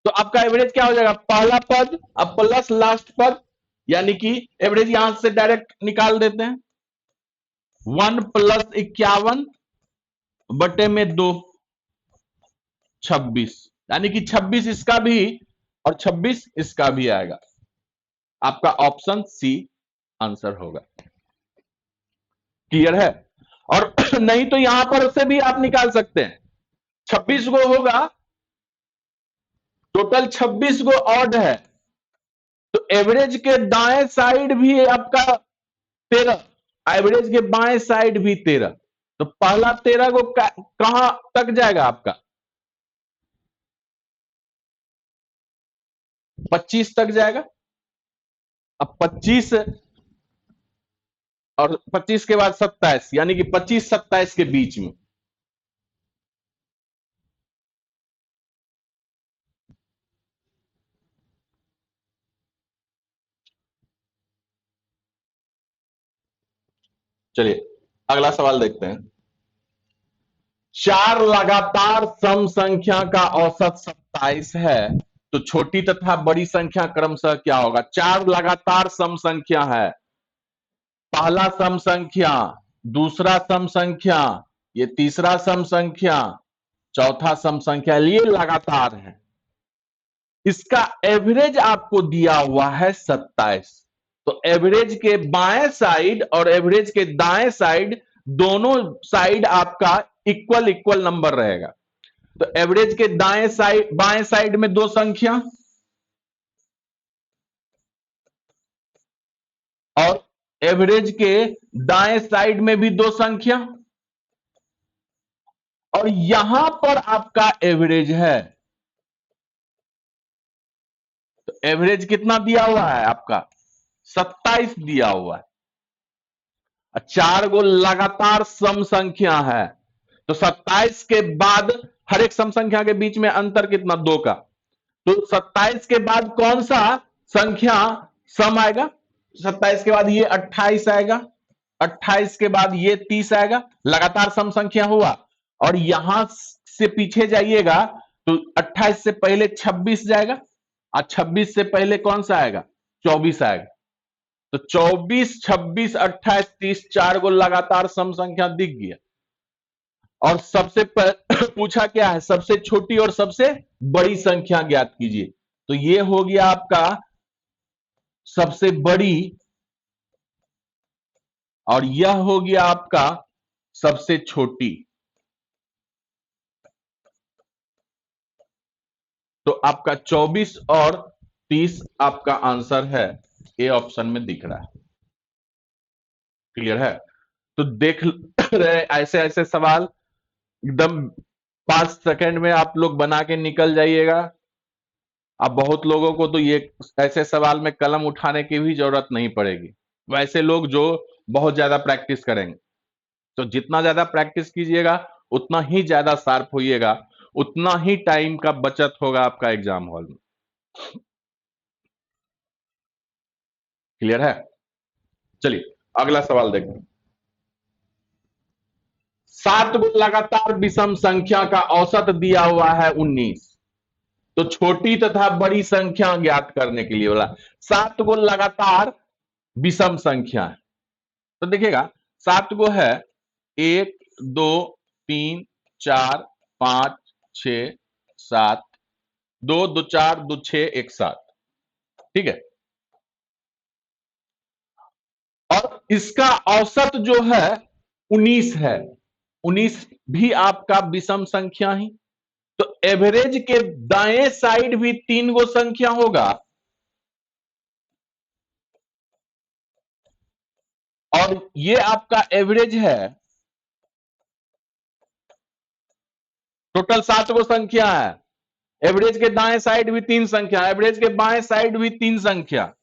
तो आपका एवरेज क्या हो जाएगा, पहला पद अब प्लस लास्ट पद, यानी कि एवरेज यहां से डायरेक्ट निकाल देते हैं। 1 + 51 बटे में 2 26, यानी कि 26 इसका भी और 26 इसका भी आएगा। आपका ऑप्शन सी आंसर होगा। क्लियर है? और नहीं तो यहां पर से भी आप निकाल सकते हैं। 26 गो होगा, टोटल 26 गो ऑड है, तो एवरेज के दाएं साइड भी आपका 13, एवरेज के बाएं साइड भी 13, तो पहला 13 को कहां तक जाएगा आपका, 25 तक जाएगा। अब 25 और 25 के बाद 27, यानी कि 25 27 के बीच में। चलिए अगला सवाल देखते हैं। 4 लगातार सम संख्या का औसत 27 है, तो छोटी तथा बड़ी संख्या क्रमशः क्या होगा। 4 लगातार सम संख्या है, पहला सम संख्या, दूसरा सम संख्या, ये तीसरा सम संख्या, चौथा सम संख्या, ये लगातार है। इसका एवरेज आपको दिया हुआ है 27, तो एवरेज के बाएं साइड और एवरेज के दाएं साइड दोनों साइड आपका इक्वल इक्वल नंबर रहेगा। तो एवरेज के दाएं साइड बाएं साइड में दो संख्या और एवरेज के दाएं साइड में भी दो संख्या, और यहां पर आपका एवरेज है। तो एवरेज कितना दिया हुआ है आपका, 27 दिया हुआ है। 4 गो लगातार सम संख्या है, तो 27 के बाद हर एक सम संख्या के बीच में अंतर कितना, 2 का। तो 27 के बाद कौन सा संख्या सम आएगा, 27 के बाद ये 28 आएगा, 28 के बाद ये 30 आएगा, लगातार सम संख्या हुआ। और यहां से पीछे जाइएगा तो 28 से पहले 26 जाएगा और 26 से पहले कौन सा आएगा, 24 आएगा। तो 24 26 28 30 4 को लगातार सम संख्या दिख गया। और सबसे पूछा क्या है, सबसे छोटी और सबसे बड़ी संख्या ज्ञात कीजिए। तो ये हो गया आपका सबसे बड़ी और यह हो गया आपका सबसे छोटी। तो आपका 24 और 30 आपका आंसर है, ए ऑप्शन में दिख रहा है। क्लियर है? तो देख रहे ऐसे ऐसे सवाल एकदम 5 सेकंड में आप लोग बना के निकल जाइएगा। अब बहुत लोगों को तो ये ऐसे सवाल में कलम उठाने की भी जरूरत नहीं पड़ेगी, वैसे लोग जो बहुत ज्यादा प्रैक्टिस करेंगे। तो जितना ज्यादा प्रैक्टिस कीजिएगा उतना ही ज्यादा शार्प होइएगा, उतना ही टाइम का बचत होगा आपका एग्जाम हॉल में। क्लियर है? चलिए अगला सवाल देखते हैं। 7 गो लगातार विषम संख्या का औसत दिया हुआ है 19, तो छोटी तथा बड़ी संख्या ज्ञात करने के लिए बोला। 7 गो लगातार विषम संख्या है, तो देखिएगा 7 गो है, 1 2 3 4 5 6 7, 2 2 4 2 6 1 7, ठीक है। और इसका औसत जो है 19 है, 19 भी आपका विषम संख्या ही। तो एवरेज के दाएं साइड भी 3 गो संख्या होगा और ये आपका एवरेज है। टोटल 7 गो संख्या है। एवरेज के दाएं साइड भी 3 संख्या, एवरेज के बाएं साइड भी 3 संख्या।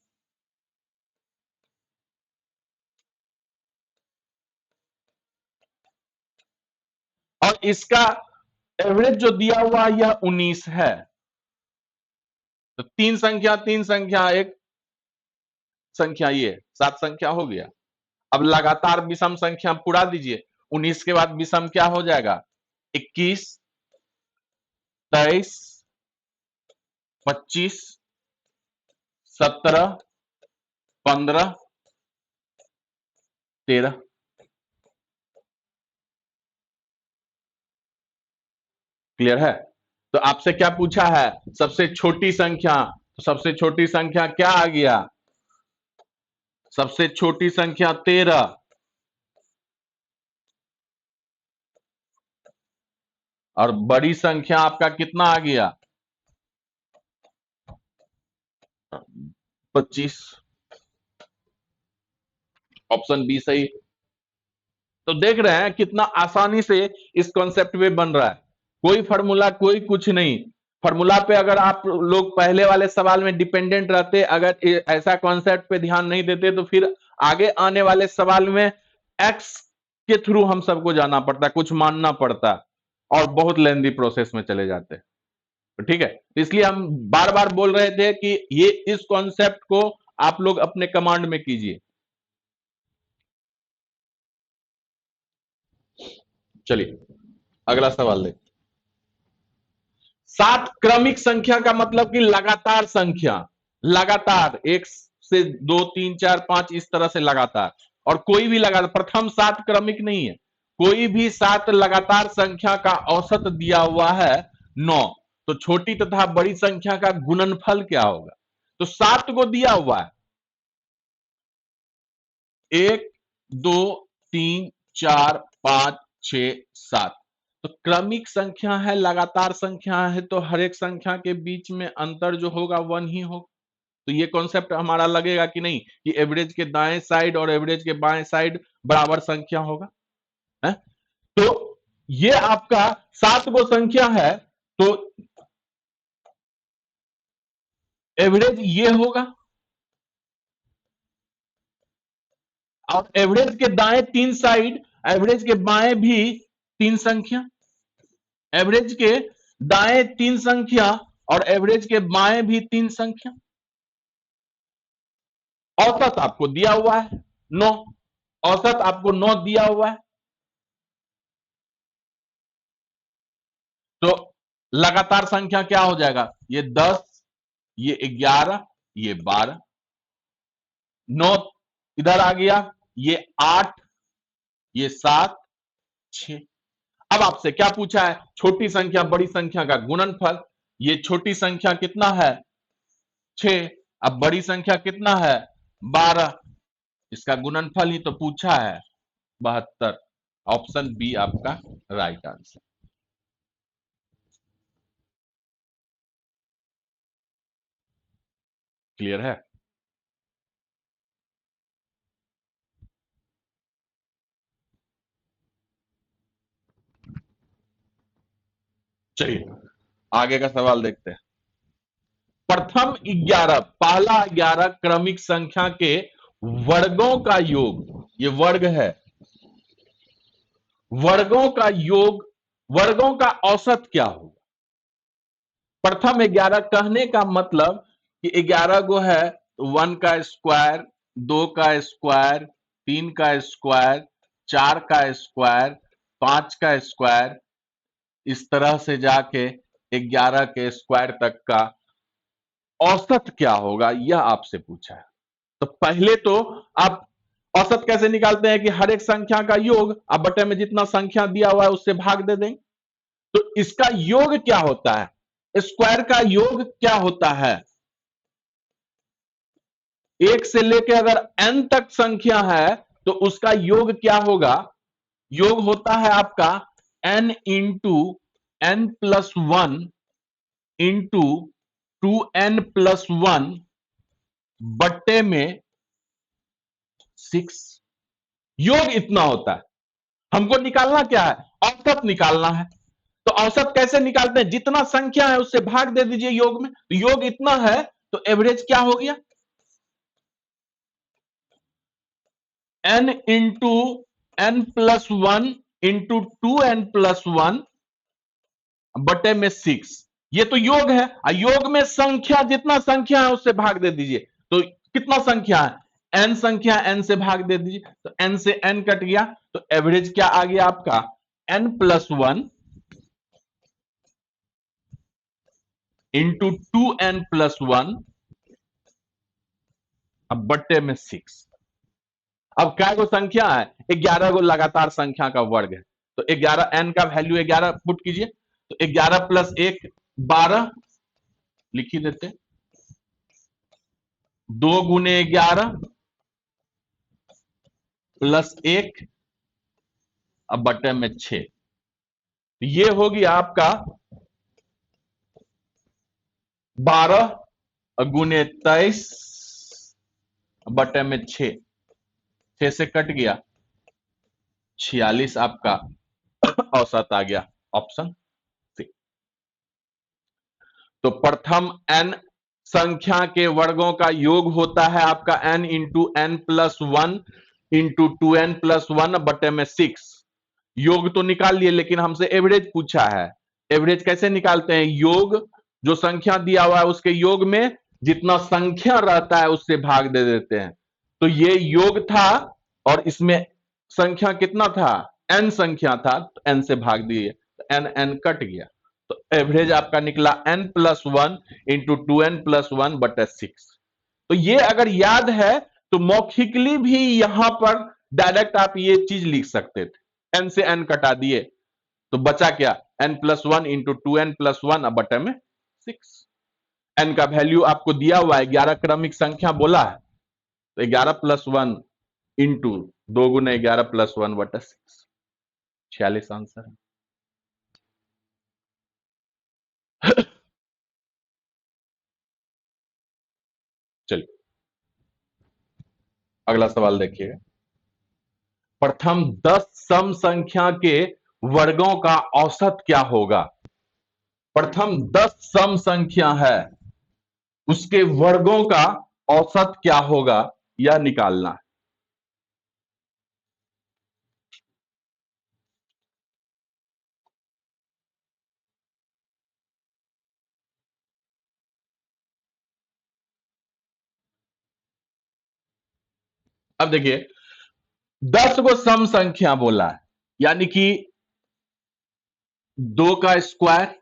और इसका एवरेज जो दिया हुआ यह 19 है। तो 3 संख्या 3 संख्या, एक संख्या, ये 7 संख्या हो गया। अब लगातार विषम संख्या पुरा दीजिए। 19 के बाद विषम क्या हो जाएगा? 21, 23, 25, 17, 15, 13। क्लियर है? तो आपसे क्या पूछा है? सबसे छोटी संख्या। तो सबसे छोटी संख्या क्या आ गया? सबसे छोटी संख्या 13। और बड़ी संख्या आपका कितना आ गया? 25। ऑप्शन बी सही। तो देख रहे हैं कितना आसानी से इस कॉन्सेप्ट में बन रहा है। कोई फॉर्मूला, कोई कुछ नहीं। फॉर्मूला पे अगर आप लोग पहले वाले सवाल में डिपेंडेंट रहते, अगर ऐसा कॉन्सेप्ट पे ध्यान नहीं देते, तो फिर आगे आने वाले सवाल में एक्स के थ्रू हम सबको जाना पड़ता, कुछ मानना पड़ता और बहुत लेंदी प्रोसेस में चले जाते। तो ठीक है, इसलिए हम बार बार बोल रहे थे कि ये इस कॉन्सेप्ट को आप लोग अपने कमांड में कीजिए। चलिए अगला सवाल देखते। 7 क्रमिक संख्या का मतलब कि लगातार संख्या, लगातार 1 से 2 3 4 5 इस तरह से लगातार। और कोई भी लगातार, प्रथम 7 क्रमिक नहीं है, कोई भी 7 लगातार संख्या का औसत दिया हुआ है 9। तो छोटी तथा बड़ी संख्या का गुणनफल क्या होगा? तो 7 को दिया हुआ है 1 2 3 4 5 6 7। तो क्रमिक संख्या है, लगातार संख्या है, तो हर एक संख्या के बीच में अंतर जो होगा 1 ही होगा। तो ये कॉन्सेप्ट हमारा लगेगा कि नहीं कि एवरेज के दाएं साइड और एवरेज के बाएं साइड बराबर संख्या होगा है? तो ये आपका 7 गो संख्या है, तो एवरेज ये होगा। और एवरेज के दाएं 3 साइड, एवरेज के बाएं भी 3 संख्या। एवरेज के दाएं 3 संख्या और एवरेज के बाएं भी 3 संख्या। औसत आपको दिया हुआ है 9। औसत आपको 9 दिया हुआ है। तो लगातार संख्या क्या हो जाएगा? ये 10, ये 11, ये 12। 9 इधर आ गया, ये 8, ये 7, 6। अब आपसे क्या पूछा है? छोटी संख्या बड़ी संख्या का गुणनफल। ये छोटी संख्या कितना है? 6। अब बड़ी संख्या कितना है? 12। इसका गुणनफल ही तो पूछा है, 72। ऑप्शन बी आपका राइट आंसर। क्लियर है? चलिए आगे का सवाल देखते हैं। प्रथम 11, पहला 11 क्रमिक संख्या के वर्गों का योग, ये वर्ग है, वर्गों का योग, वर्गों का औसत क्या होगा? प्रथम 11 कहने का मतलब कि 11 गो है, 1 का स्क्वायर, 2 का स्क्वायर, 3 का स्क्वायर, 4 का स्क्वायर, 5 का स्क्वायर, इस तरह से जाके 11 के स्क्वायर तक का औसत क्या होगा, यह आपसे पूछा है। तो पहले तो आप औसत कैसे निकालते हैं कि हर एक संख्या का योग आप बटे में जितना संख्या दिया हुआ है उससे भाग दे देंगे। तो इसका योग क्या होता है? स्क्वायर का योग क्या होता है? एक से लेकर अगर n तक संख्या है तो उसका योग क्या होगा? योग होता है आपका n into n+1 into 2n+1 बट्टे में 6। योग इतना होता है। हमको निकालना क्या है? औसत निकालना है। तो औसत कैसे निकालते हैं? जितना संख्या है उससे भाग दे दीजिए योग में। तो योग इतना है तो एवरेज क्या हो गया? n into n plus one into 2n+1 बटे में 6। ये तो योग है। योग में संख्या, जितना संख्या है उससे भाग दे दीजिए। तो कितना संख्या है? n संख्या, n से भाग दे दीजिए। तो n से n कट गया। तो एवरेज क्या आ गया आपका? n+1 इंटू 2n+1 अब बट्टे में 6। अब क्या गो संख्या है? 11 गो लगातार संख्या का वर्ग है। तो 11, n का वैल्यू 11 पुट कीजिए। तो 11 प्लस 1 12 लिख ही देते। 2 गुने 11 प्लस 1 अब बटे में 6। ये हो गया आपका 12 गुने 23 बटे में 6। 6 से कट गया 46 आपका औसत आ गया, ऑप्शन सी। तो प्रथम n संख्या के वर्गों का योग होता है आपका n into n+1 into 2n+1 बटे में 6। योग तो निकाल लिए, लेकिन हमसे एवरेज पूछा है। एवरेज कैसे निकालते हैं? योग, जो संख्या दिया हुआ है उसके योग में जितना संख्या रहता है उससे भाग दे देते हैं। तो ये योग था और इसमें संख्या कितना था? n संख्या था, तो n से भाग दिए, तो n कट गया। तो एवरेज आपका निकला n+1 इंटू 2n+1 बटे 6। तो ये अगर याद है तो मौखिकली भी यहां पर डायरेक्ट आप ये चीज लिख सकते थे। n से n कटा दिए तो बचा क्या? n+1 इंटू 2n+1 अब बटे में 6। n का वैल्यू आपको दिया हुआ है, 11 क्रमिक संख्या बोला है। तो 11+1 इंटू 2 गुने 11+1 बटे 6, 46 आंसर है। चलिए अगला सवाल देखिएगा। प्रथम 10 सम संख्या के वर्गों का औसत क्या होगा? प्रथम 10 सम संख्या है, उसके वर्गों का औसत क्या होगा यह निकालना है। अब देखिए 10 को सम संख्या बोला है, यानी कि 2 का स्क्वायर,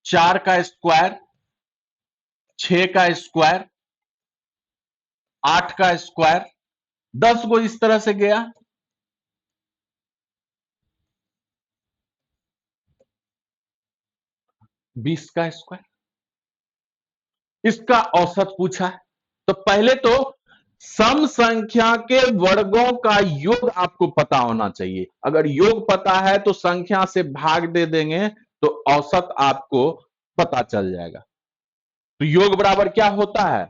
4 का स्क्वायर, 6 का स्क्वायर, 8 का स्क्वायर, 10 को इस तरह से गया। 20 का स्क्वायर, इसका औसत पूछा है। तो पहले तो सम संख्या के वर्गों का योग आपको पता होना चाहिए। अगर योग पता है तो संख्या से भाग दे देंगे तो औसत आपको पता चल जाएगा। तो योग बराबर क्या होता है?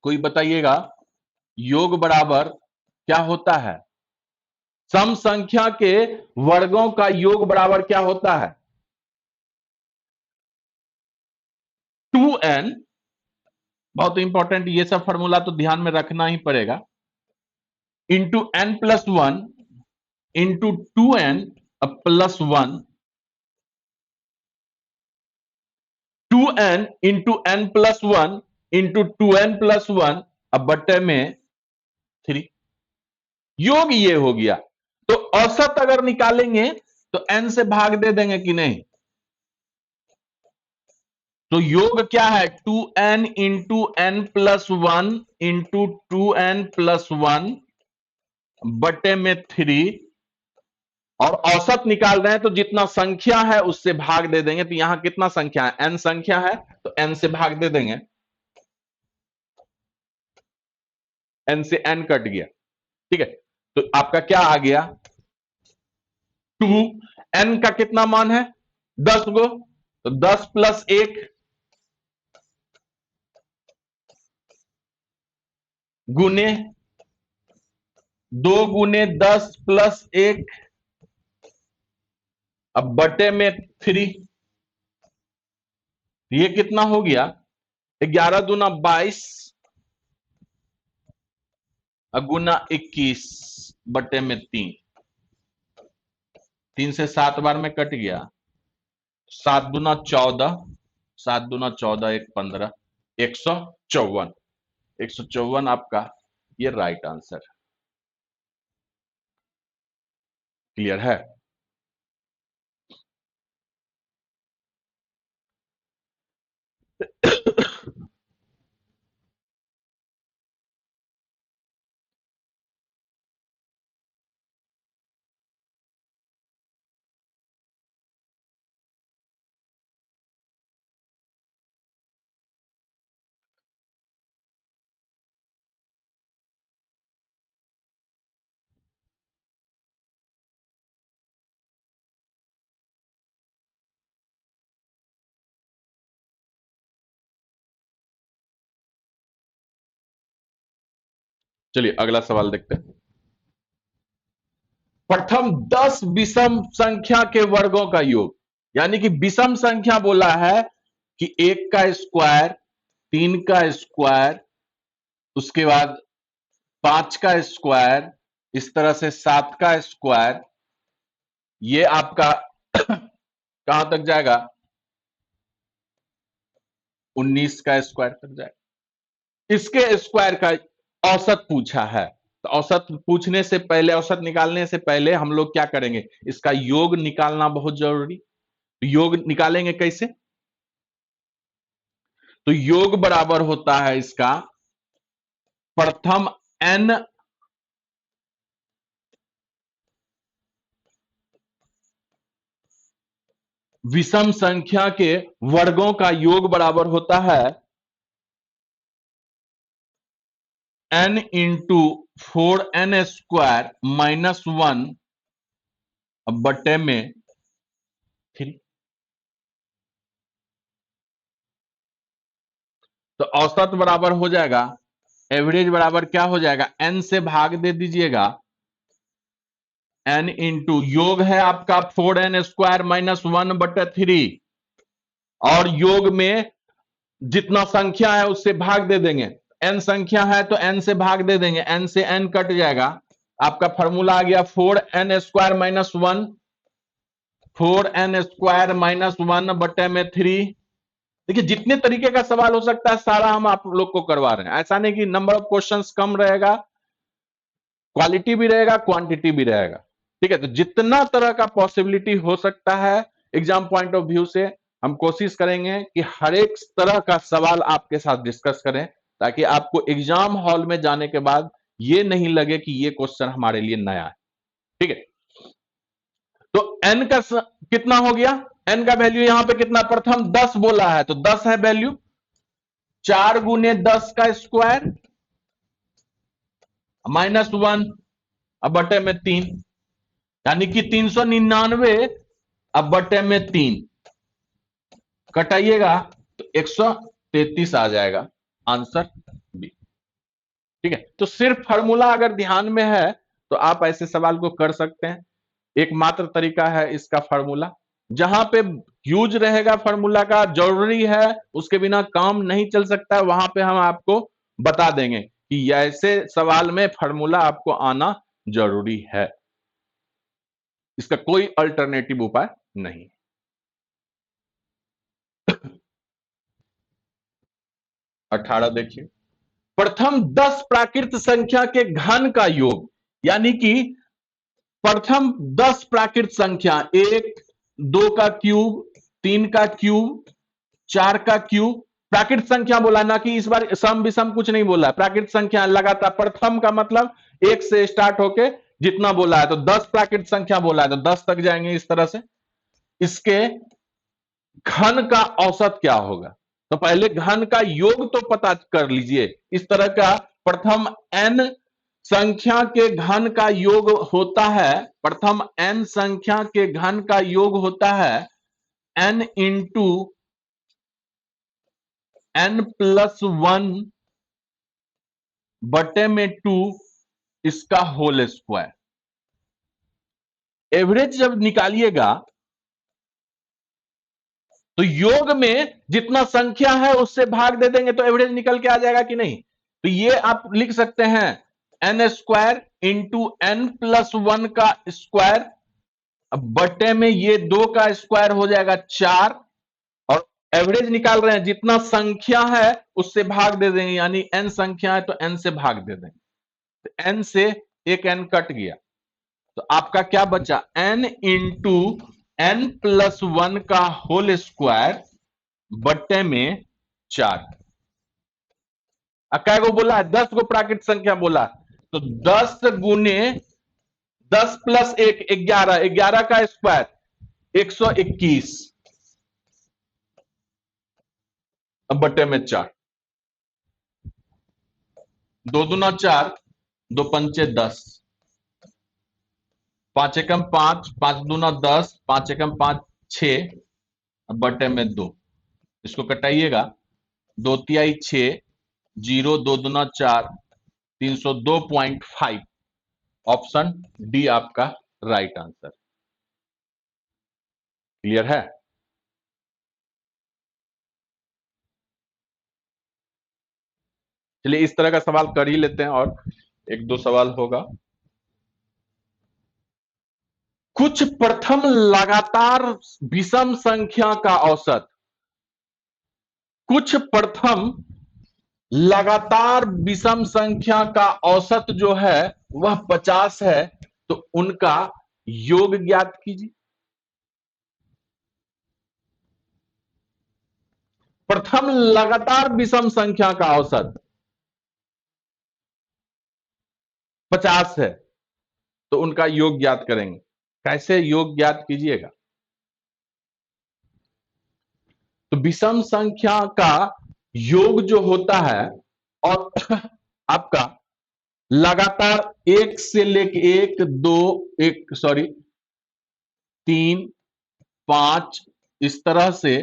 कोई बताइएगा, योग बराबर क्या होता है? सम संख्या के वर्गों का योग बराबर क्या होता है? 2n, बहुत इंपॉर्टेंट, ये सब फॉर्मूला तो ध्यान में रखना ही पड़ेगा, into n+1 into 2n+1, 2n into n+1 into 2n+1 अब बट्टे में 3। योग ये हो गया। तो औसत अगर निकालेंगे तो n से भाग दे देंगे कि नहीं? तो योग क्या है? 2n into n+1 into 2n+1 बटे में 3। और औसत निकाल रहे हैं तो जितना संख्या है उससे भाग दे देंगे। तो यहां कितना संख्या है? n संख्या है तो n से भाग दे देंगे। n से n कट गया, ठीक है। तो आपका क्या आ गया? 2। n का कितना मान है? 10 गो, तो 10 प्लस 1 गुने 2 × 10 + 1, अब बटे में 3, ये कितना हो गया? 11×2 = 22 गुना 21 बटे में 3, 3 से 7 बार में कट गया। 7×2 = 14, 7×2 = 1 15, 154, 154 आपका ये राइट आंसर। क्लियर है? चलिए अगला सवाल देखते हैं। प्रथम 10 विषम संख्या के वर्गों का योग, यानी कि विषम संख्या बोला है कि 1 का स्क्वायर, 3 का स्क्वायर, उसके बाद 5 का स्क्वायर, इस तरह से 7 का स्क्वायर, ये आपका कहां तक जाएगा? 19 का स्क्वायर तक जाएगा। इसके स्क्वायर का औसत पूछा है, तो औसत पूछने से पहले, औसत निकालने से पहले हम लोग क्या करेंगे? इसका योग निकालना बहुत जरूरी। योग निकालेंगे कैसे? तो योग बराबर होता है इसका प्रथम n विषम संख्या के वर्गों का योग बराबर होता है n × 4n² - 1 बटे में 3। तो औसत बराबर हो जाएगा, एवरेज बराबर क्या हो जाएगा? n से भाग दे दीजिएगा, n इंटू योग है आपका 4n² - 1 बटे 3, और योग में जितना संख्या है उससे भाग दे देंगे। n संख्या है तो n से भाग दे देंगे, n से n कट जाएगा। आपका फॉर्मूला आ गया 4n² - 1, 4n² - 1 बटे में 3। देखिए जितने तरीके का सवाल हो सकता है सारा हम आप लोग को करवा रहे हैं। ऐसा नहीं कि नंबर ऑफ क्वेश्चंस कम रहेगा, क्वालिटी भी रहेगा, क्वांटिटी भी रहेगा। ठीक है, तो जितना तरह का पॉसिबिलिटी हो सकता है एग्जाम पॉइंट ऑफ व्यू से, हम कोशिश करेंगे कि हर एक तरह का सवाल आपके साथ डिस्कस करें, ताकि आपको एग्जाम हॉल में जाने के बाद ये नहीं लगे कि ये क्वेश्चन हमारे लिए नया है। ठीक है, तो n का कितना हो गया? n का वैल्यू यहां पे कितना? प्रथम 10 बोला है तो 10 है वैल्यू। 4×10 का स्क्वायर -1 अब बटे में 3, यानी कि 399 अब बटे में 3 कटाइएगा तो 133 आ जाएगा, आंसर बी। ठीक है, तो सिर्फ फार्मूला अगर ध्यान में है तो आप ऐसे सवाल को कर सकते हैं। एकमात्र तरीका है इसका फार्मूला, जहां पे यूज रहेगा फार्मूला का, जरूरी है, उसके बिना काम नहीं चल सकता, वहां पे हम आपको बता देंगे कि ऐसे सवाल में फार्मूला आपको आना जरूरी है, इसका कोई अल्टरनेटिव उपाय नहीं। 18 देखिए, प्रथम 10 प्राकृत संख्या के घन का योग, यानी कि प्रथम 10 प्राकृत संख्या, 1 2 का क्यूब, 3 का क्यूब, 4 का क्यूब, प्राकृत संख्या बोला ना, कि इस बार सम विषम कुछ नहीं बोला, प्राकृत संख्या लगातार। प्रथम का मतलब 1 से स्टार्ट होके जितना बोला है, तो 10 प्राकृत संख्या बोला है तो 10 तक जाएंगे इस तरह से। इसके घन का औसत क्या होगा? तो पहले घन का योग तो पता कर लीजिए। इस तरह का प्रथम n संख्या के घन का योग होता है, प्रथम n संख्या के घन का योग होता है n इंटू n + 1 बटे में 2 इसका होल स्क्वायर। एवरेज जब निकालिएगा तो योग में जितना संख्या है उससे भाग दे देंगे तो एवरेज निकल के आ जाएगा कि नहीं। तो ये आप लिख सकते हैं n square into n plus 1 का स्क्वायर, बटे में ये 2 का स्क्वायर हो जाएगा 4, और एवरेज निकाल रहे हैं जितना संख्या है उससे भाग दे देंगे, यानी एन संख्या है तो एन से भाग दे देंगे। तो एन से एक एन कट गया तो आपका क्या बचा, एन इंटू एन प्लस 1 का होल स्क्वायर बट्टे में 4। कै गो बोला है, 10 गो प्राकृत संख्या बोला, तो 10 गुने 10 प्लस 1 11, 11 का स्क्वायर 121 बट्टे में 4, 2 दूना 4, 2 पंचे 10, 5 एकम 5, 5 दूना 10, 5 एकम 5 6 बट्टे में 2। इसको कटाइएगा, 2 तिहाई 6, 0 2 दूना 4, 302.5। ऑप्शन डी आपका राइट आंसर। क्लियर है। चलिए इस तरह का सवाल कर ही लेते हैं और एक दो सवाल होगा। कुछ प्रथम लगातार विषम संख्या का औसत, कुछ प्रथम लगातार विषम संख्या का औसत जो है वह 50 है, तो उनका योग ज्ञात कीजिए। प्रथम लगातार विषम संख्या का औसत 50 है, तो उनका योग ज्ञात करेंगे। कैसे योग ज्ञात कीजिएगा, तो विषम संख्या का योग जो होता है और आपका लगातार 1 से लेके 1 2 1 सॉरी 3 5 इस तरह से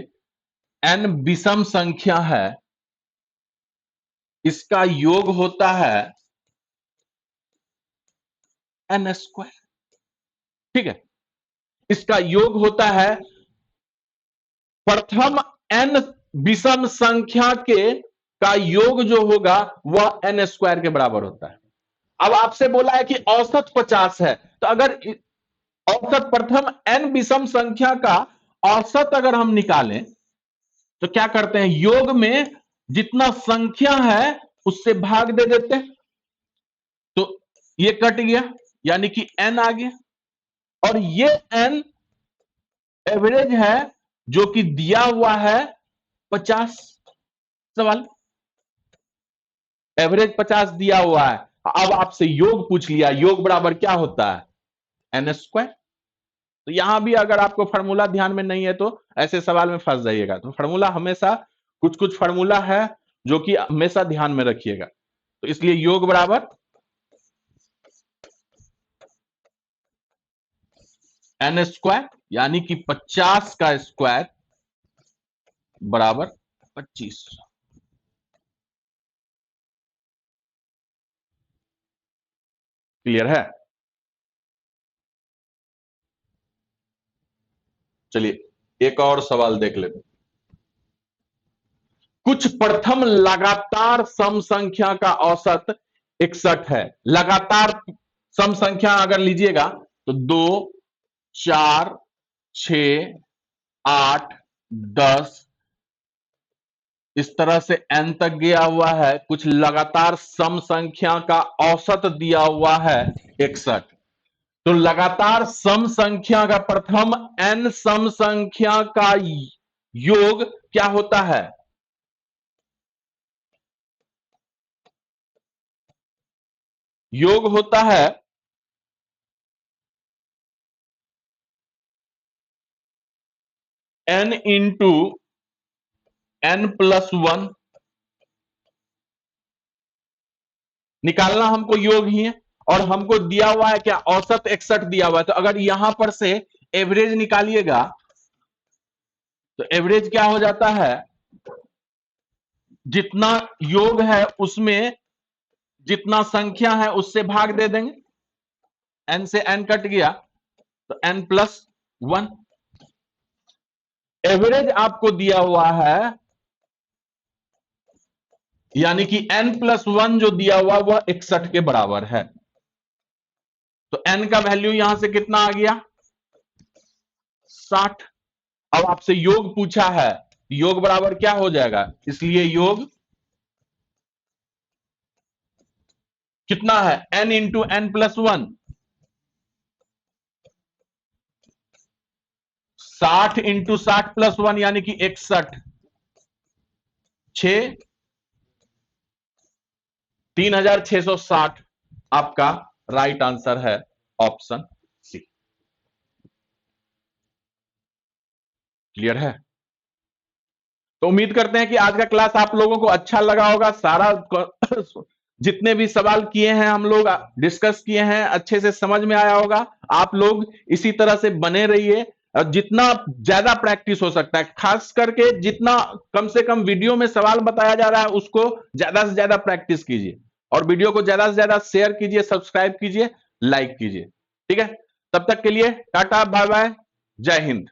n विषम संख्या है, इसका योग होता है n स्क्वायर। ठीक है, इसका योग होता है प्रथम n विषम संख्या के का योग जो होगा वह n स्क्वायर के बराबर होता है। अब आपसे बोला है कि औसत 50 है, तो अगर औसत प्रथम n विषम संख्या का औसत अगर हम निकालें तो क्या करते हैं, योग में जितना संख्या है उससे भाग दे देते हैं, तो ये कट गया यानी कि n आ गया, और ये n एवरेज है जो कि दिया हुआ है 50। सवाल एवरेज 50 दिया हुआ है, अब आपसे योग पूछ लिया, योग बराबर क्या होता है n स्क्वायर। तो यहां भी अगर आपको फार्मूला ध्यान में नहीं है तो ऐसे सवाल में फंस जाइएगा। तो फार्मूला हमेशा कुछ कुछ फार्मूला है जो कि हमेशा ध्यान में रखिएगा। तो इसलिए योग बराबर n स्क्वायर यानी कि 50 का स्क्वायर बराबर 25। क्लियर है। चलिए एक और सवाल देख लेते। कुछ प्रथम लगातार सम संख्या का औसत 61 है। लगातार सम संख्या अगर लीजिएगा तो 2 4 6 8 10 इस तरह से n तक गया हुआ है। कुछ लगातार सम संख्या का औसत दिया हुआ है 61। तो लगातार सम संख्या का प्रथम n सम संख्या का योग क्या होता है, योग होता है n इंटू n प्लस 1। निकालना हमको योग ही है और हमको दिया हुआ है क्या, औसत 61 दिया हुआ है। तो अगर यहां पर से एवरेज निकालिएगा तो एवरेज क्या हो जाता है, जितना योग है उसमें जितना संख्या है उससे भाग दे देंगे, n से n कट गया तो n+1। एवरेज आपको दिया हुआ है, यानी कि n+1 जो दिया हुआ वह 61 के बराबर है। तो n का वैल्यू यहां से कितना आ गया, 60। अब आपसे योग पूछा है, योग बराबर क्या हो जाएगा, इसलिए योग कितना है, n इंटू n+1, 60 इंटू 60+1 यानी कि 61, 3660 आपका राइट आंसर है ऑप्शन सी। क्लियर है? तो उम्मीद करते हैं कि आज का क्लास आप लोगों को अच्छा लगा होगा। सारा जितने भी सवाल किए हैं हम लोग डिस्कस किए हैं, अच्छे से समझ में आया होगा। आप लोग इसी तरह से बने रहिए और जितना ज्यादा प्रैक्टिस हो सकता है, खास करके जितना कम से कम वीडियो में सवाल बताया जा रहा है उसको ज्यादा से ज्यादा प्रैक्टिस कीजिए और वीडियो को ज्यादा से ज्यादा शेयर कीजिए, सब्सक्राइब कीजिए, लाइक कीजिए। ठीक है, तब तक के लिए टाटा बाय बाय, जय हिंद।